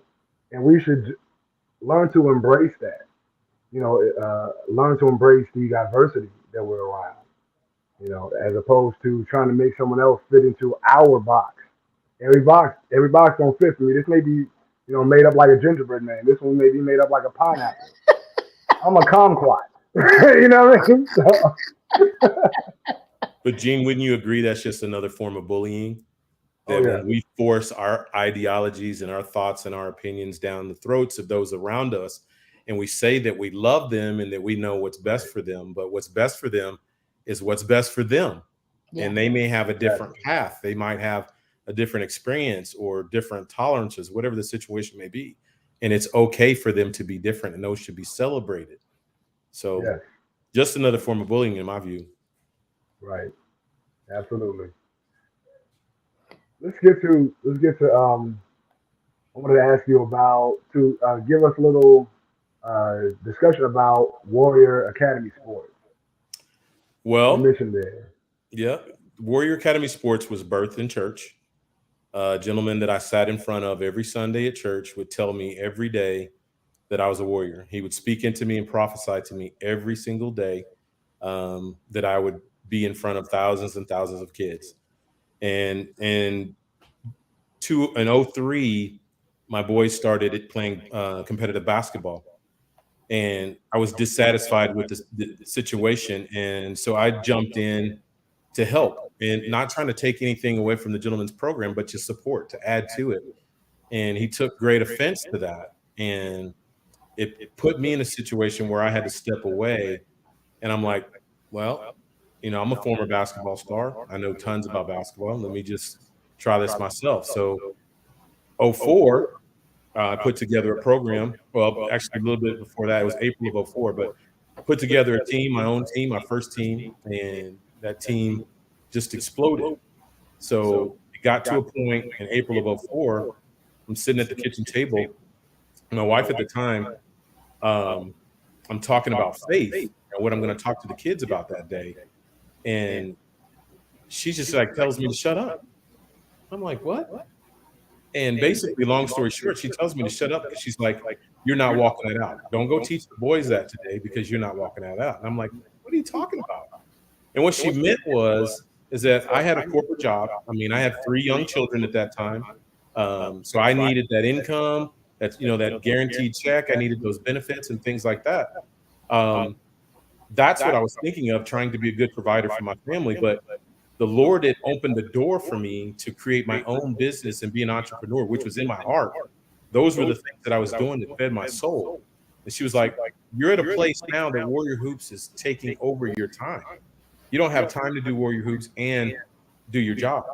and we should learn to embrace that. Learn to embrace the diversity that we're around. As opposed to trying to make someone else fit into our box. Every box don't fit for me. This may be, made up like a gingerbread man. This one may be made up like a pineapple. I'm a kumquat. You know what I mean? So, But Gene, wouldn't you agree that's just another form of bullying? that yeah. when we force our ideologies and our thoughts and our opinions down the throats of those around us, and we say that we love them and that we know what's best for them, but what's best for them is what's best for them. Yeah. And they may have a different Exactly. path. They might have a different experience or different tolerances, whatever the situation may be. And it's okay for them to be different, and those should be celebrated. So Yes. just another form of bullying in my view. Right. Absolutely. Let's get to I wanted to ask you about to give us a little discussion about Warrior Academy sports. You Well, mentioned there. yeah, Warrior Academy Sports was birthed in church. A gentleman that I sat in front of every Sunday at church would tell me every day that I was a warrior. He would speak into me and prophesy to me every single day, that I would be in front of thousands and thousands of kids. And in '03, my boys started playing competitive basketball, and I was dissatisfied with the situation, and so I jumped in to help, and not trying to take anything away from the gentleman's program, but to support, to add to it. And he took great offense to that, and it put me in a situation where I had to step away. And I'm like, well, I'm a former basketball star. I know tons about basketball. Let me just try this myself. So '04, I put together a program. Well, actually, a little bit before that, it was April of '04, but put together a team, my own team, my first team, and that team just exploded. So it got to a point in April of '04. I'm sitting at the kitchen table. My wife at the time, um, I'm talking about faith and what I'm going to talk to the kids about that day. And she just like tells me to shut up. I'm like, what? And basically, long story short, she tells me to shut up because she's like, you're not walking it out. Don't go teach the boys that today because you're not walking that out. And I'm like, what are you talking about? And what she meant is that I had a corporate job. I mean, I had 3 young children at that time. So I needed that income, that guaranteed check. I needed those benefits and things like that. Um, that's what I was thinking of, trying to be a good provider for my family. But the Lord had opened the door for me to create my own business and be an entrepreneur, which was in my heart. Those were the things that I was doing that fed my soul. And she was like, you're at a place now that Warrior Hoops is taking over your time. You don't have time to do Warrior Hoops and do your job.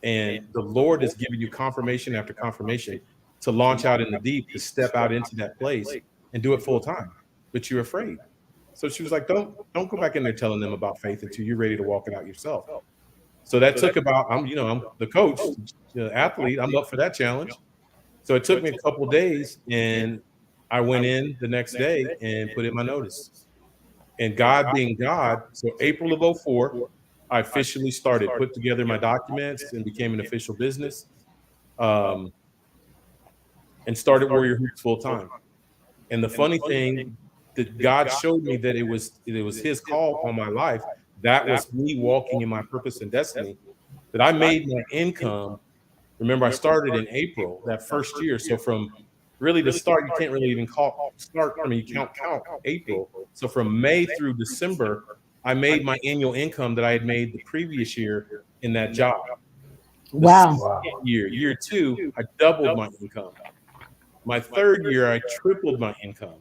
And the Lord is giving you confirmation after confirmation to launch out in the deep, to step out into that place and do it full time. But you're afraid. So she was like, don't go back in there telling them about faith until you're ready to walk it out yourself. So that took about, I'm the coach, the athlete, I'm up for that challenge. So it took me a couple of days, and I went in the next day and put in my notice. And God being God, so April of '04, I officially started, put together my documents and became an official business, um, and started Warrior Hoops full time. And the funny thing that God showed me that it was His call on my life. That was me walking in my purpose and destiny. That I made my income. Remember, I started in April that first year. So from really the start, you can't really even call start. I mean, you count April. So from May through December, I made my annual income that I had made the previous year in that job. The Wow. second year 2, I doubled my income. My third year, I tripled my income.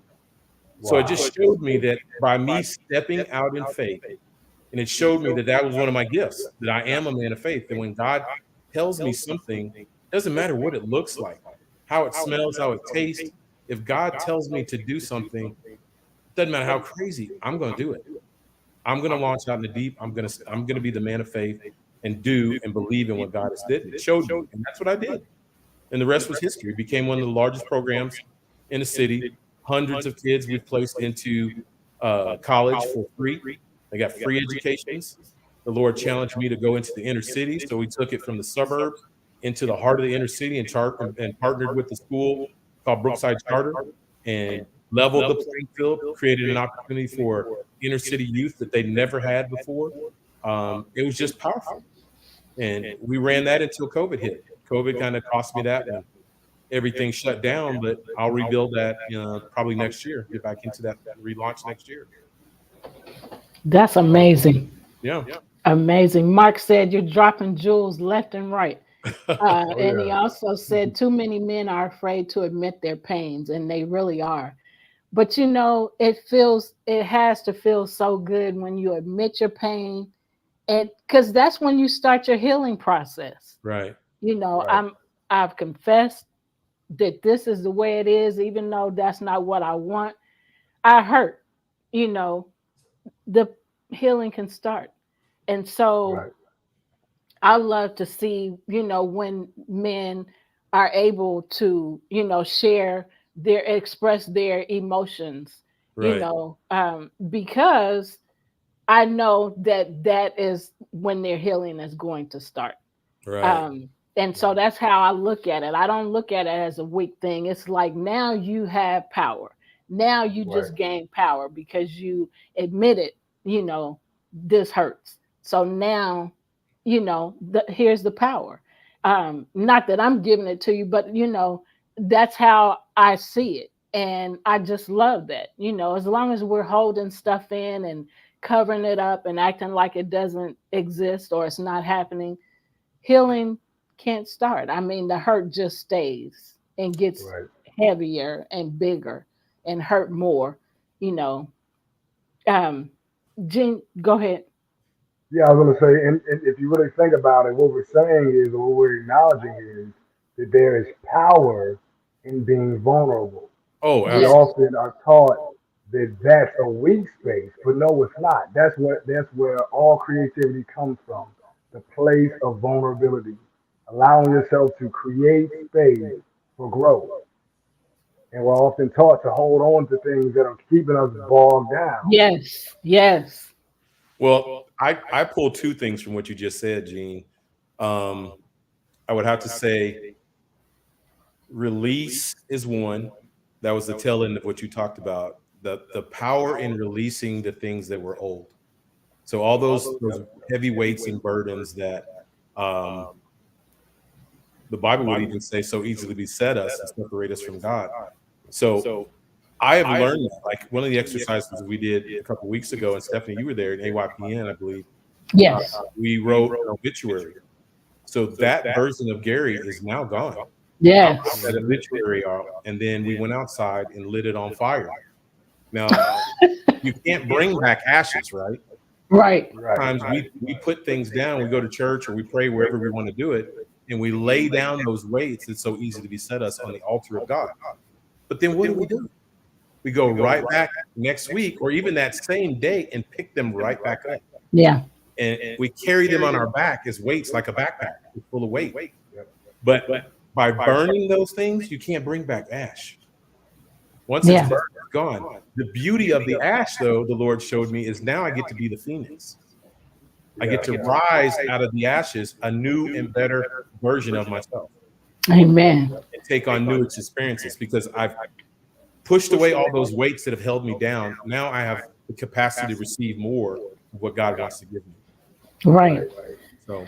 So it just showed me that by me stepping out in faith, and it showed me that that was one of my gifts, that I am a man of faith. That when God tells me something, it doesn't matter what it looks like, how it smells, how it tastes. If God tells me to do something, it doesn't matter how crazy, I'm going to do it. I'm going to launch out in the deep. I'm going to be the man of faith and do and believe in what God has did. It showed me, and that's what I did. And the rest was history. It became one of the largest programs in the city. Hundreds of kids we've placed into college for free. They got free educations. The Lord challenged me to go into the inner city, so we took it from the suburbs into the heart of the inner city and partnered with the school called Brookside Charter and leveled the playing field, created an opportunity for inner city youth that they never had before. It was just powerful. And we ran that until COVID hit. COVID kind of cost me that when everything shut down, but I'll rebuild that probably next year, get back into that relaunch next year. That's amazing. Yeah. Amazing. Mark said you're dropping jewels left and right. Oh And he yeah. also said, too many men are afraid to admit their pains, and they really are. But it has to feel so good when you admit your pain, and because that's when you start your healing process. Right. You know, Right. I've confessed that this is the way it is, even though that's not what I want. I hurt, you know, the healing can start. And so Right. I love to see, when men are able to, share express their emotions, Right. because I know that that is when their healing is going to start. Right. And so Right. that's how I look at it. I don't look at it as a weak thing. It's like now you have power. Now you Right. just gain power because you admitted, you know, this hurts. So now, here's the power. Not that I'm giving it to you, but that's how I see it. And I just love that. As long as we're holding stuff in and covering it up and acting like it doesn't exist or it's not happening, healing can't start. I mean, the hurt just stays and gets Right. heavier and bigger and hurt more, you know. Um, Jean, go ahead. Yeah, I was gonna say, and if you really think about it, what we're saying is, or what we're acknowledging is that there is power in being vulnerable. Oh, We Yes, absolutely. often are taught that that's a weak space, but no, it's not. That's where all creativity comes from. The place of vulnerability, allowing yourself to create space for growth. And we're often taught to hold on to things that are keeping us bogged down. yes, yes, Well, I pull two things from what you just said, Gene. Um, I would have to say release is one. That was the tail end of what you talked about. The power in releasing the things that were old. So all those heavy weights and burdens that um, the Bible would even say so easily beset us and separate us from God. So I have learned that. Like one of the exercises we did a couple of weeks ago, and Stephanie, you were there in AYPN, I believe. Uh, yes, we wrote an obituary. So that version of Gary is now gone. I wrote yes, that Hmm. obituary out, and then we went outside and lit it on fire. Now, you can't bring back ashes, right? right. Right. Times we put things down, we go to church or we pray wherever we want to do it, and we lay down those weights that's so easy to beset us on the altar of God. But then what do? We go right back next week or even that same day and pick them right back up. Yeah, And we carry them on our back as weights like a backpack. It's full of weight. Yep. But by burning those things, you can't bring back ash. Once it's yeah, burned, it's gone. The beauty of the ash, though, the Lord showed me, is now I get to be the phoenix. I get Yeah. to rise out of the ashes a new and better version of myself amen. and take on new experiences because I've pushed away all those weights that have held me down. Now I have the capacity to receive more of what God wants to give me. Right. Right. So,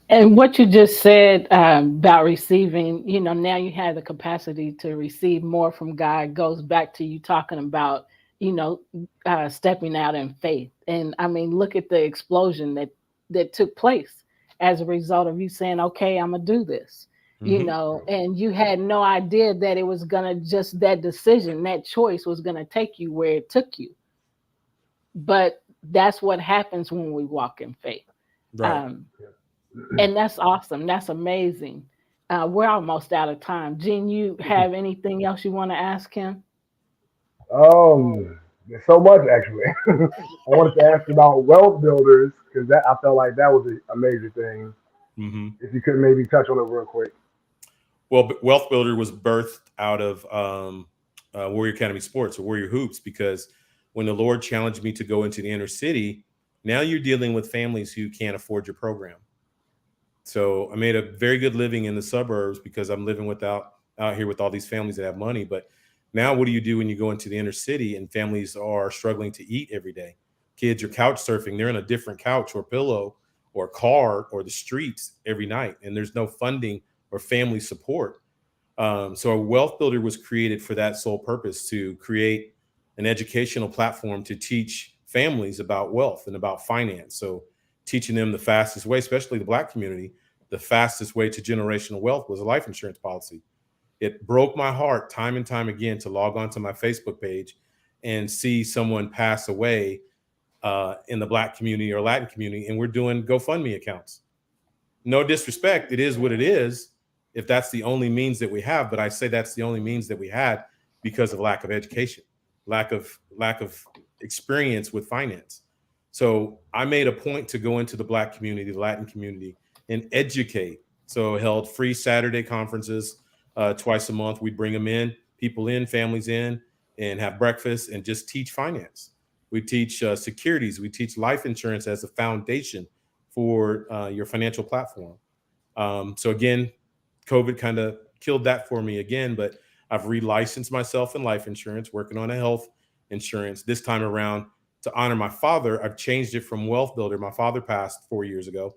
And what you just said about receiving, now you have the capacity to receive more from God goes back to you talking about, you know, stepping out in faith. And I mean, look at the explosion that took place as a result of you saying, "Okay, I'm gonna do this," mhm, and you had no idea that it was gonna just that decision, that choice was gonna take you where it took you. But that's what happens when we walk in faith. right. Um, and that's awesome. That's amazing. We're almost out of time. Gene, you have anything else you want to ask him? There's so much actually. I wanted to ask about wealth builders because that I felt like that was a major thing. Hmm. If you could maybe touch on it real quick. Well, Wealth Builder was birthed out of Warrior Academy Sports or Warrior Hoops because when the Lord challenged me to go into the inner city, now you're dealing with families who can't afford your program. So I made a very good living in the suburbs because I'm living without out here with all these families that have money. But now what do you do when you go into the inner city and families are struggling to eat every day? Kids are couch surfing. They're in a different couch or pillow or car or the streets every night. And there's no funding or family support. So a wealth builder was created for that sole purpose to create an educational platform to teach families about wealth and about finance. So teaching them the fastest way, especially the Black community, the fastest way to generational wealth was a life insurance policy. It broke my heart time and time again to log on to my Facebook page and see someone pass away in the Black community or Latin community, and we're doing GoFundMe accounts. No disrespect, it is what it is if that's the only means that we have, but I say that's the only means that we had because of lack of education, lack of experience with finance. So I made a point to go into the Black community, the Latin community, and educate. So I held free Saturday conferences twice a month. We'd bring them in, people in, families in, and have breakfast and just teach finance. We teach securities. We teach life insurance as a foundation for your financial platform. So again, COVID kind of killed that for me again, but I've relicensed myself in life insurance, working on a health insurance. This time around, to honor my father, I've changed it from Wealth Builder. My father passed 4 years ago.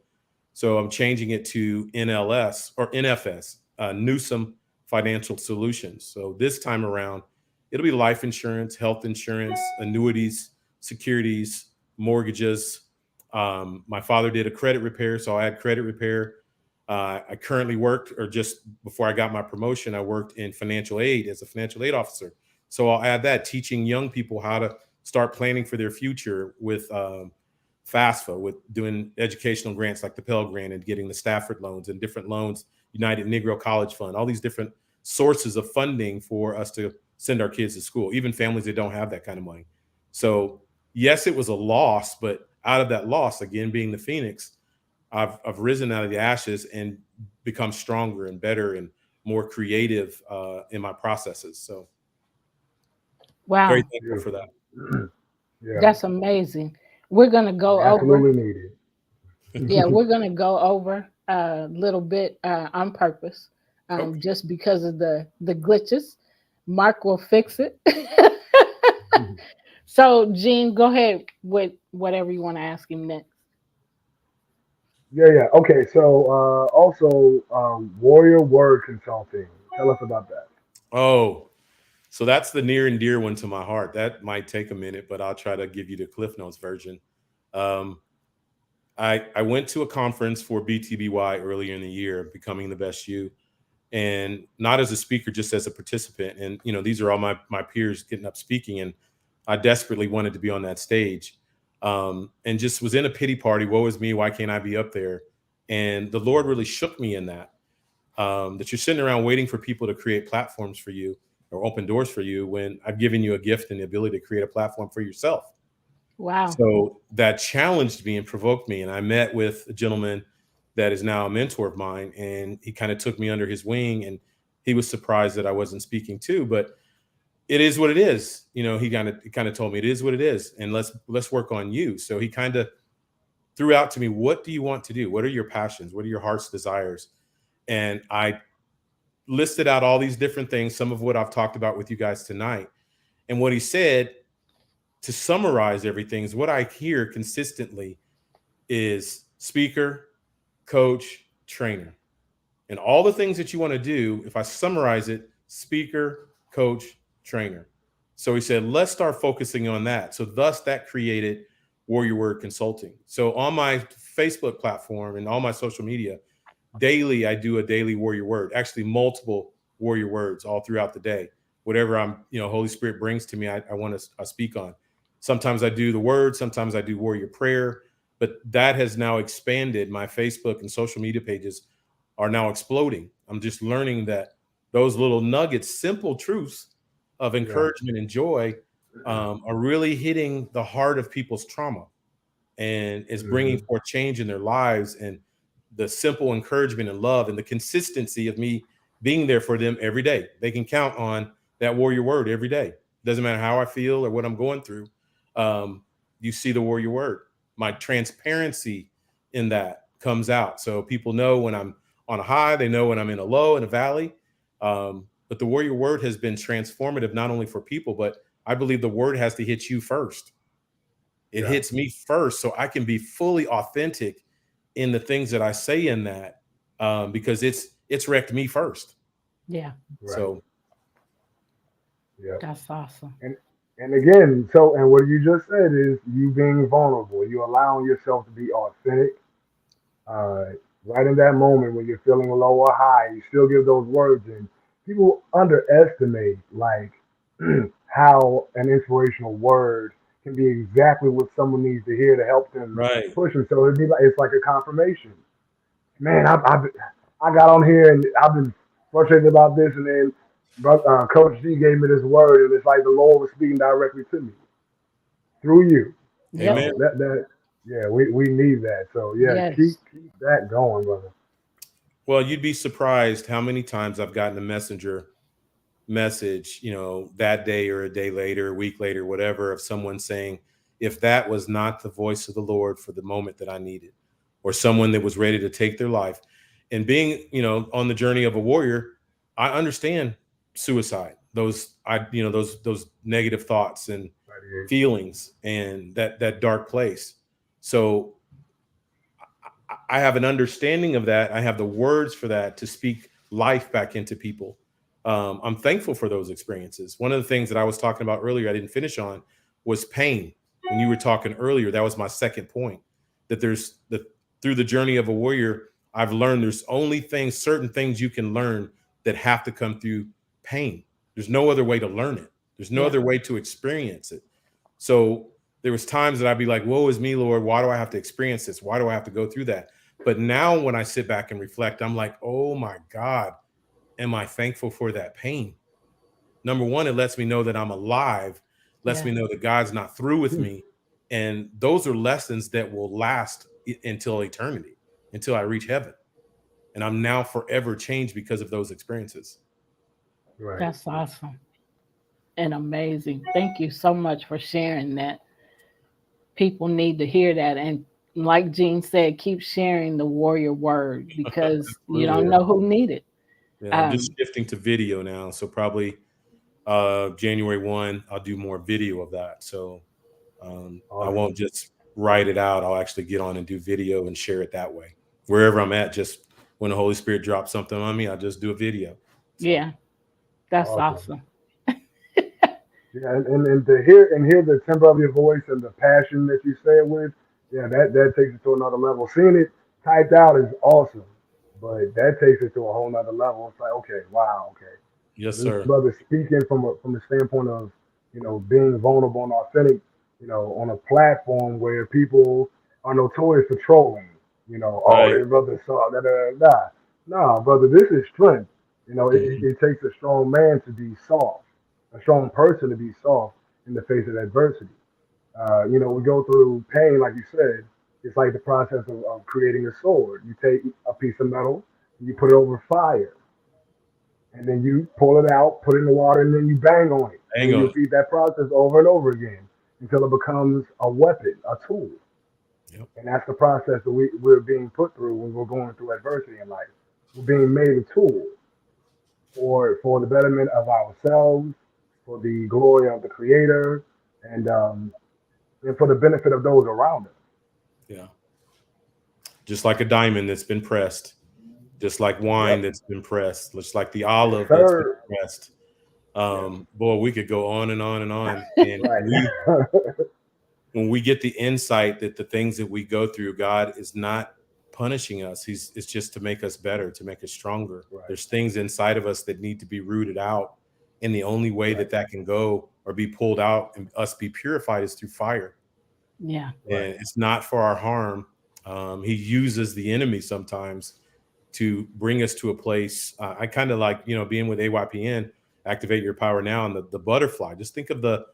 So I'm changing it to NLS or NFS, Newsome Financial Solutions. So this time around, it'll be life insurance, health insurance, annuities, securities, mortgages. My father did a credit repair, so I had credit repair. I currently worked, or just before I got my promotion, I worked in financial aid as a financial aid officer. So I'll add that, teaching young people how to start planning for their future with FAFSA, with doing educational grants like the Pell Grant and getting the Stafford loans and different loans, United Negro College Fund, all these different sources of funding for us to send our kids to school, even families that don't have that kind of money. So yes, it was a loss, but out of that loss, again, being the Phoenix, I've risen out of the ashes and become stronger and better and more creative in my processes. So Wow, very thankful for that. Yeah, that's amazing. We're gonna go over. absolutely needed. Yeah, we're gonna go over a little bit on purpose, Okay. just because of the glitches. Mark will fix it. So, Gene, go ahead with whatever you want to ask him next. Yeah, yeah. Okay, so also Warrior Word Consulting. Tell us about that. Oh, so that's the near and dear one to my heart. That might take a minute, but I'll try to give you the Cliff Notes version. Um, I went to a conference for BTBY earlier in the year, Becoming the Best You, and not as a speaker, just as a participant. And these are all my peers getting up speaking, and I desperately wanted to be on that stage, and just was in a pity party. Woe is me! Why can't I be up there? And the Lord really shook me in that. That you're sitting around waiting for people to create platforms for you or open doors for you when I've given you a gift and the ability to create a platform for yourself. Wow. So that challenged me and provoked me. And I met with a gentleman that is now a mentor of mine, and he kind of took me under his wing, and he was surprised that I wasn't speaking too, but it is what it is. He kind of told me it is what it is. And let's work on you. So he kind of threw out to me, what do you want to do? What are your passions? What are your heart's desires? And I listed out all these different things, some of what I've talked about with you guys tonight. And what he said, to summarize everything, is what I hear consistently is speaker, coach, trainer. And all the things that you want to do, if I summarize it, speaker, coach, trainer. So he said, let's start focusing on that. So thus that created Warrior Word Consulting. So on my Facebook platform and all my social media, daily I do a daily warrior word, actually multiple warrior words all throughout the day. Whatever Holy Spirit brings to me, I want to speak on. Sometimes I do the word, sometimes I do warrior prayer, but that has now expanded. My Facebook and social media pages are now exploding. I'm just learning that those little nuggets, simple truths of Yeah, encouragement and joy, are really hitting the heart of people's trauma, and is bringing hmm forth change in their lives. And the simple encouragement and love and the consistency of me being there for them every day. They can count on that warrior word every day. Doesn't matter how I feel or what I'm going through. You see the warrior word. My transparency in that comes out. So people know when I'm on a high, they know when I'm in a low, in a valley. But the warrior word has been transformative, not only for people, but I believe the word has to hit you first. It yeah, hits me first so I can be fully authentic in the things that I say in that, because it's wrecked me first. Yeah, right, So yeah. that's awesome. And again, so and what you just said is you being vulnerable, you allowing yourself to be authentic. Uh, right in that moment when you're feeling low or high, you still give those words. And people underestimate like how an inspirational word can be exactly what someone needs to hear to help them Right. push them. So it'd be like it's like a confirmation. Man, I got on here and I've been frustrated about this, and then Coach G gave me this word, and it's like the Lord was speaking directly to me through you. Yep. Amen. So that yeah, we need that. So yeah, Yes. keep that going, brother. Well, you'd be surprised how many times I've gotten a messenger message, that day or a day later, a week later, whatever, of someone saying, if that was not the voice of the Lord for the moment that I needed, or someone that was ready to take their life. And being, on the journey of a warrior, I understand suicide, those negative thoughts and Right. feelings and that dark place. So I have an understanding of that. I have the words for that to speak life back into people. I'm thankful for those experiences. One of the things that I was talking about earlier, I didn't finish on, was pain. When you were talking earlier, that was my second point. That through the journey of a warrior, I've learned there's only certain things you can learn that have to come through pain. There's no other way to learn it. There's no Yeah. other way to experience it. So there was times that I'd be like, woe is me, Lord. Why do I have to experience this? Why do I have to go through that? But now when I sit back and reflect, I'm like, oh my God, am I thankful for that pain? Number one, it lets me know that I'm alive, lets Yeah. me know that God's not through with Hmm. me. And those are lessons that will last until eternity, until I reach heaven. And I'm now forever changed because of those experiences. Right. That's awesome and amazing. Thank you so much for sharing that. People need to hear that. And like Gene said, keep sharing the warrior word because you don't Absolutely. know who need it. Yeah, I'm just Um, shifting to video now. So probably January 1, I'll do more video of that. So I Awesome. won't just write it out. I'll actually get on and do video and share it that way. Wherever I'm at, just when the Holy Spirit drops something on me, I'll just do a video. So yeah, that's Awesome. awesome. Yeah, and to hear the temper of your voice and the passion that you say it with, yeah, that takes it to another level. Seeing it typed out is awesome, but that takes it to a whole nother level. It's like, okay, wow, okay. yes, This sir. brother speaking from a standpoint of being vulnerable and authentic, on a platform where people are notorious for trolling. Oh, Right. this brother saw da da da da. Nah, brother, this is strength. Mhm. It takes a strong man to be soft, a strong person to be soft in the face of adversity. We go through pain, like you said. It's like the process of creating a sword. You take a piece of metal, you put it over fire, and then you pull it out, put it in the water, and then you bang on it. And Hang then you on. repeat that process over and over again until it becomes a weapon, a tool. Yep. And that's the process that we're being put through when we're going through adversity in life. We're being made a tool for the betterment of ourselves, for the glory of the Creator, and um, and for the benefit of those around us. Yeah. Just like a diamond that's been pressed, just like wine Yep. that's been pressed, just like the Yes, olive that's been sir. pressed. Yes. Boy, we could go on and on and on. And Right. when we get the insight that the things that we go through, God is not punishing us. It's just to make us better, to make us stronger. Right. There's things inside of us that need to be rooted out. And the only way Right. that can go or be pulled out and us be purified is through fire. Yeah. Right. And it's not for our harm. He uses the enemy sometimes to bring us to a place. I kind of like, being with AYPN, activate your power now, and the butterfly. Just think of the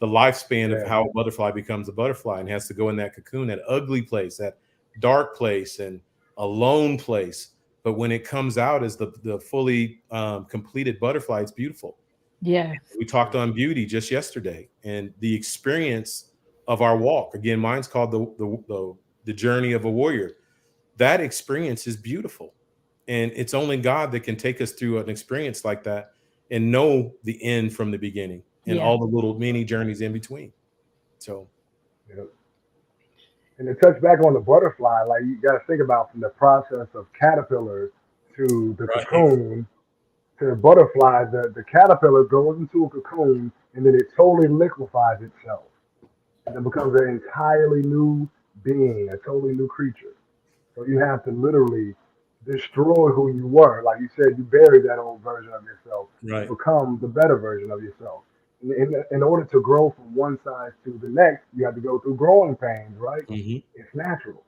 lifespan of Yeah. how a butterfly becomes a butterfly and has to go in that cocoon, that ugly place, that dark place, and a lone place. But when it comes out as the fully completed butterfly, it's beautiful. Yes. We talked Yeah. on beauty just yesterday, and the experience of our walk. Again, mine's called the journey of a warrior. That experience is beautiful, and it's only God that can take us through an experience like that and know the end from the beginning and Yeah. all the little mini journeys in between. So, Yeah. And to touch back on the butterfly, like you got to think about from the process of caterpillar to the right, cocoon to the butterfly, the caterpillar goes into a cocoon and then it totally liquefies itself and then becomes an entirely new being, a totally new creature. So you have to literally destroy who you were. Like you said, you buried that old version of yourself to Right. become the better version of yourself. In order to grow from one size to the next, you have to go through growing pains, right? Hmm. It's natural.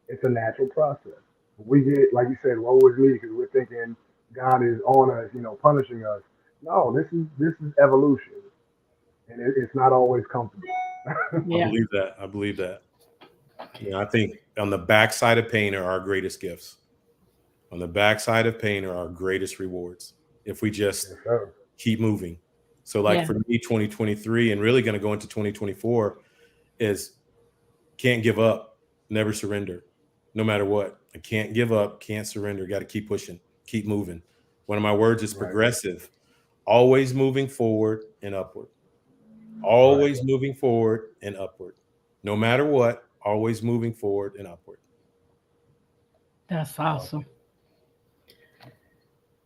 It's a natural process. We get, like you said, woe is me, because we're thinking God is on us, punishing us. No, this is evolution, and it's not always comfortable. I Yeah. believe that. I believe that. I think on the backside of pain are our greatest gifts. On the backside of pain are our greatest rewards if we just Yes, sir. keep moving. So, like Yeah. for me, 2023 and really going to go into 2024 is can't give up, never surrender, no matter what. I can't give up, can't surrender. Got to keep pushing, keep moving. One of my words is Right, progressive, always moving forward and upward, right. always moving forward and upward, no matter what, always moving forward and upward. That's awesome.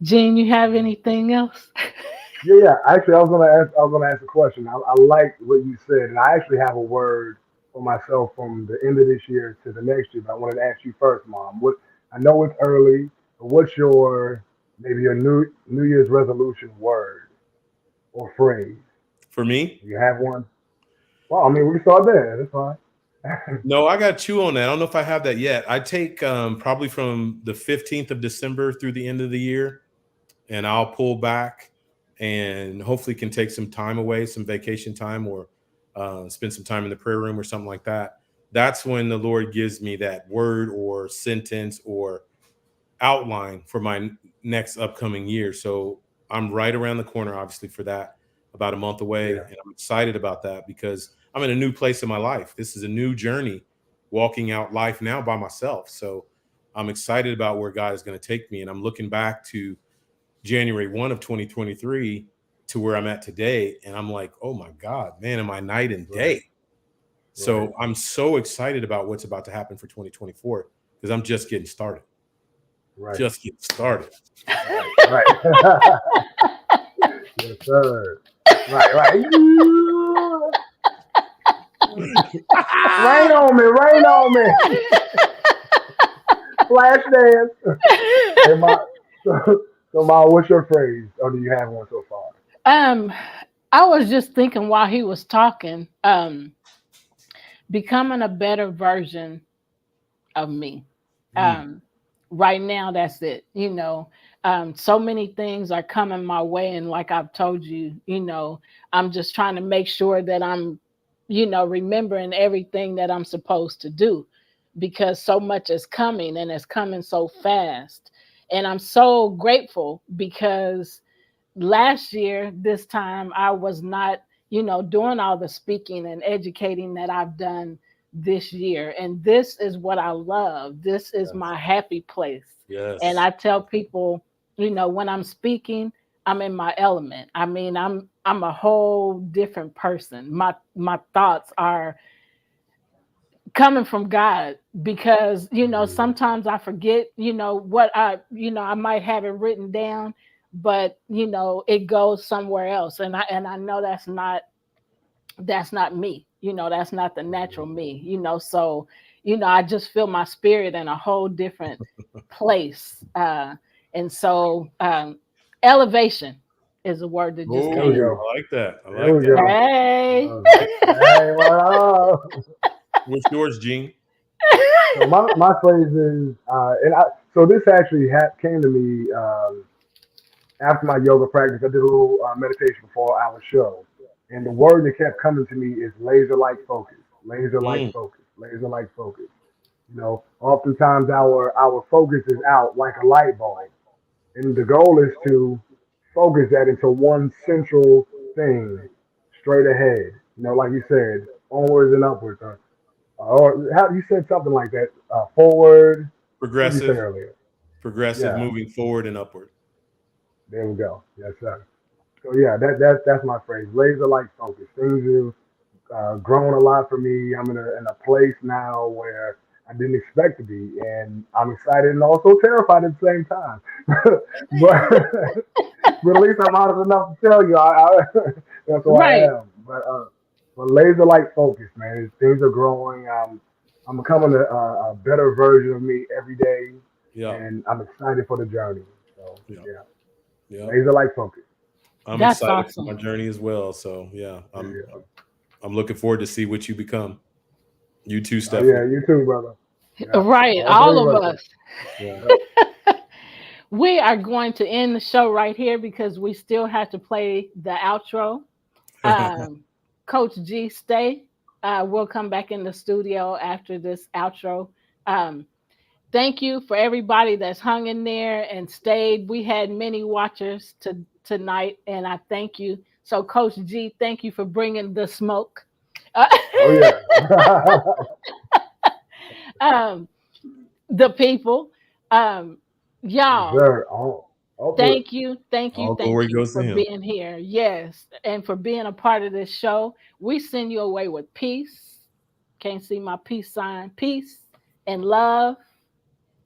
Gene, you have anything else? Yeah, yeah. Actually, I was gonna ask a question. I like what you said, and I actually have a word for myself from the end of this year to the next year. But I wanted to ask you first, Mom. What I know it's early, but what's your maybe your New Year's resolution word or phrase? For me, Do you have one? Well, I mean, we can start there. That's fine. no, I got to chew on that. I don't know if I have that yet. I take probably from the 15th of December through the end of the year, and I'll pull back and hopefully can take some time away, some vacation time, or spend some time in the prayer room or something like that. That's when the Lord gives me that word or sentence or outline for my next upcoming year. So I'm right around the corner, obviously, for that, about a month away. Yeah. And I'm excited about that because I'm in a new place in my life. This is a new journey, walking out life now by myself. So I'm excited about where God is going to take me. And I'm looking back to January 1 of 2023 to where I'm at today. And I'm like, oh my God, man, am I night and Right. day? Right. So I'm so excited about what's about to happen for 2024 because I'm just getting started. Right. Just getting started. Right. Right. Yes, sir. Right. Right. Rain on me. Rain on me. Flash dance. Hey, Ma. So, Ma, what's your phrase, or do you have one so far? Um, I was just thinking while he was talking, becoming a better version of me. Mm, Um, right now, that's it. So many things are coming my way, and like I've told you, I'm just trying to make sure that I'm, remembering everything that I'm supposed to do, because so much is coming and it's coming so fast. And I'm so grateful because last year this time I was not doing all the speaking and educating that I've done this year, and this is what I love. This is Yes. my happy place. And yes. I tell people, when I'm speaking, I'm in my element. I mean, I'm a whole different person. My thoughts are coming from God, because Mhm. sometimes I forget what I might have it written down, but it goes somewhere else, and I know that's not me. That's not the natural Mhm. me. So I just feel my spirit in a whole different place, and so elevation is a word that just There we came. Oh, go. I like that. I There like we that. go. Hey. Love it. Hey, what up? What's yours, Gene? So my phrase is, so this actually came to me after my yoga practice. I did a little meditation before our show, and the word that kept coming to me is laser-like focus, laser-like Mm, focus, laser-like focus. Oftentimes our focus is out like a light bulb, and the goal is to focus that into one central thing, straight ahead. Like you said, onwards and upwards, or how you said something like that. Forward. What did you say progressive, earlier? progressive, Yeah, moving forward and upward. there we go. Yes, sir. So yeah, that's my phrase. Laser like focus. Things have grown a lot for me. I'm in a place now where I didn't expect to be, and I'm excited and also terrified at the same time. but but at least I'm honest enough to tell you that's who I Right. am. But laser like focus, man. Things are growing. I'm becoming a better version of me every day, Yeah. and I'm excited for the journey. So Yeah. yeah, Yeah. laser light focus. I'm That's excited awesome. for my journey as well. So yeah, Yeah. I'm looking forward to see what you become. You too, Oh yeah, Stephanie. you too, brother. Yeah, Right, all three all of of us. us. Yeah. We are going to end the show right here because we still have to play the outro. Coach G, stay. We'll come back in the studio after this outro. Um, thank you for everybody that's hung in there and stayed. We had many watchers tonight, and I thank you. So, Coach G, thank you for bringing the smoke. Oh yeah. um, the people, Yes, y'all. sir. All to it. Thank you, thank you, All thank glory you goes to for him. being here. Yes, and for being a part of this show. We send you away with peace. Can't see my peace sign. Peace and love.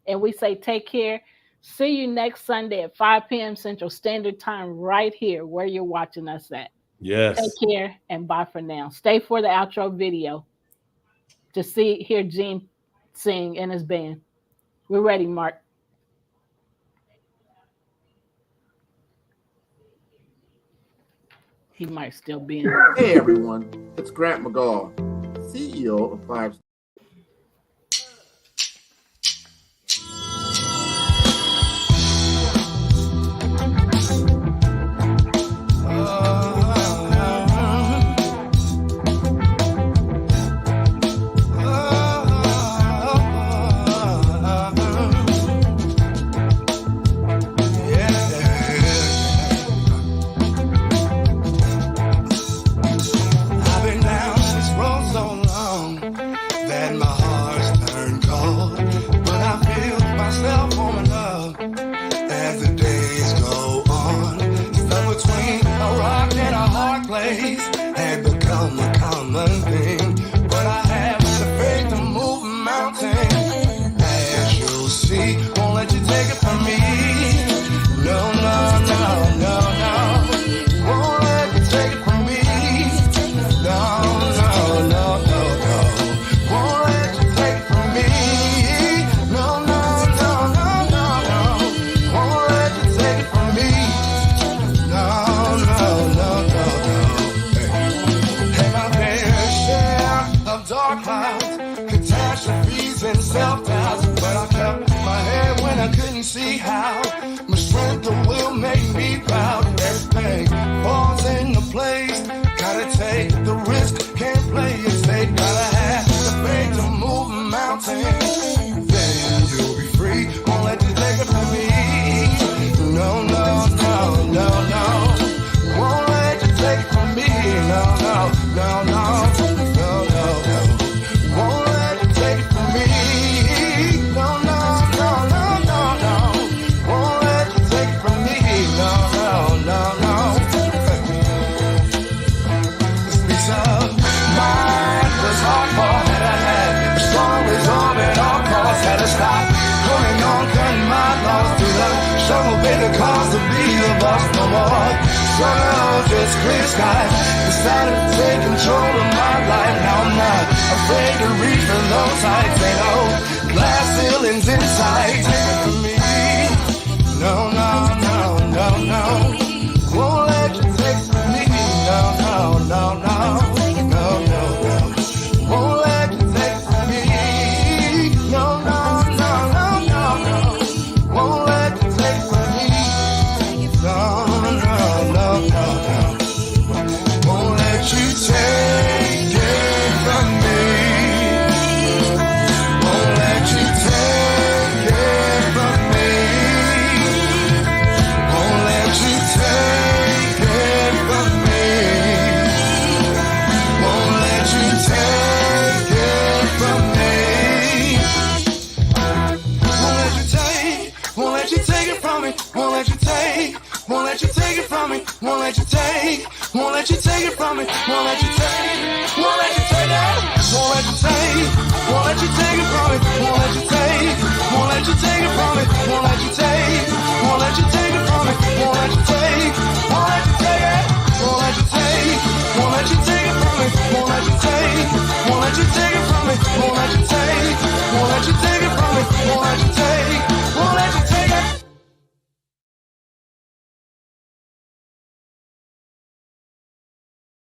And we say take care. See you next Sunday at 5 p.m. Central Standard Time right here where you're watching us at. Yes. Take care and bye for now. Stay for the outro video to hear Gene sing in his band. We're ready, Mark. He might still be in. Hey everyone, it's Grant McGall, CEO of 5. See how my strength of will make me proud. Everything falls into place. Gotta take the risk, can't play it safe. Gotta have the faith to move a mountain. Then you'll be free. Won't let you take it from me. No, no, no, no, no. Won't let you take it from me. No, no, no, no, no, no, no. Won't let you take it from me. No, no. Cause to be the boss no more. So just clear sky. Decided to take control of my life. Now I'm not afraid to reach for those heights. Ain't no glass ceilings in sight. Take it from me. No, no, no, no, no. Won't let you take it from me. No, no, no, no. No, no, no. Won't let you take it from me. No, no, no, no, no, no. Won't let you take it from me. No, no, no, no, no. Won't let you take it from me. Won't let you take it from me. Won't let you take it from me. Won't let you take it from me. Won't let you take, won't let you take it from me. Won't let you take. Won't let you take it from me. Won't let you take. Won't let you take it from me. Won't let you take. Won't let you take it. Won't let you take. Won't let you take it from me. Won't let you take. Won't let you take it from me. Won't let you take.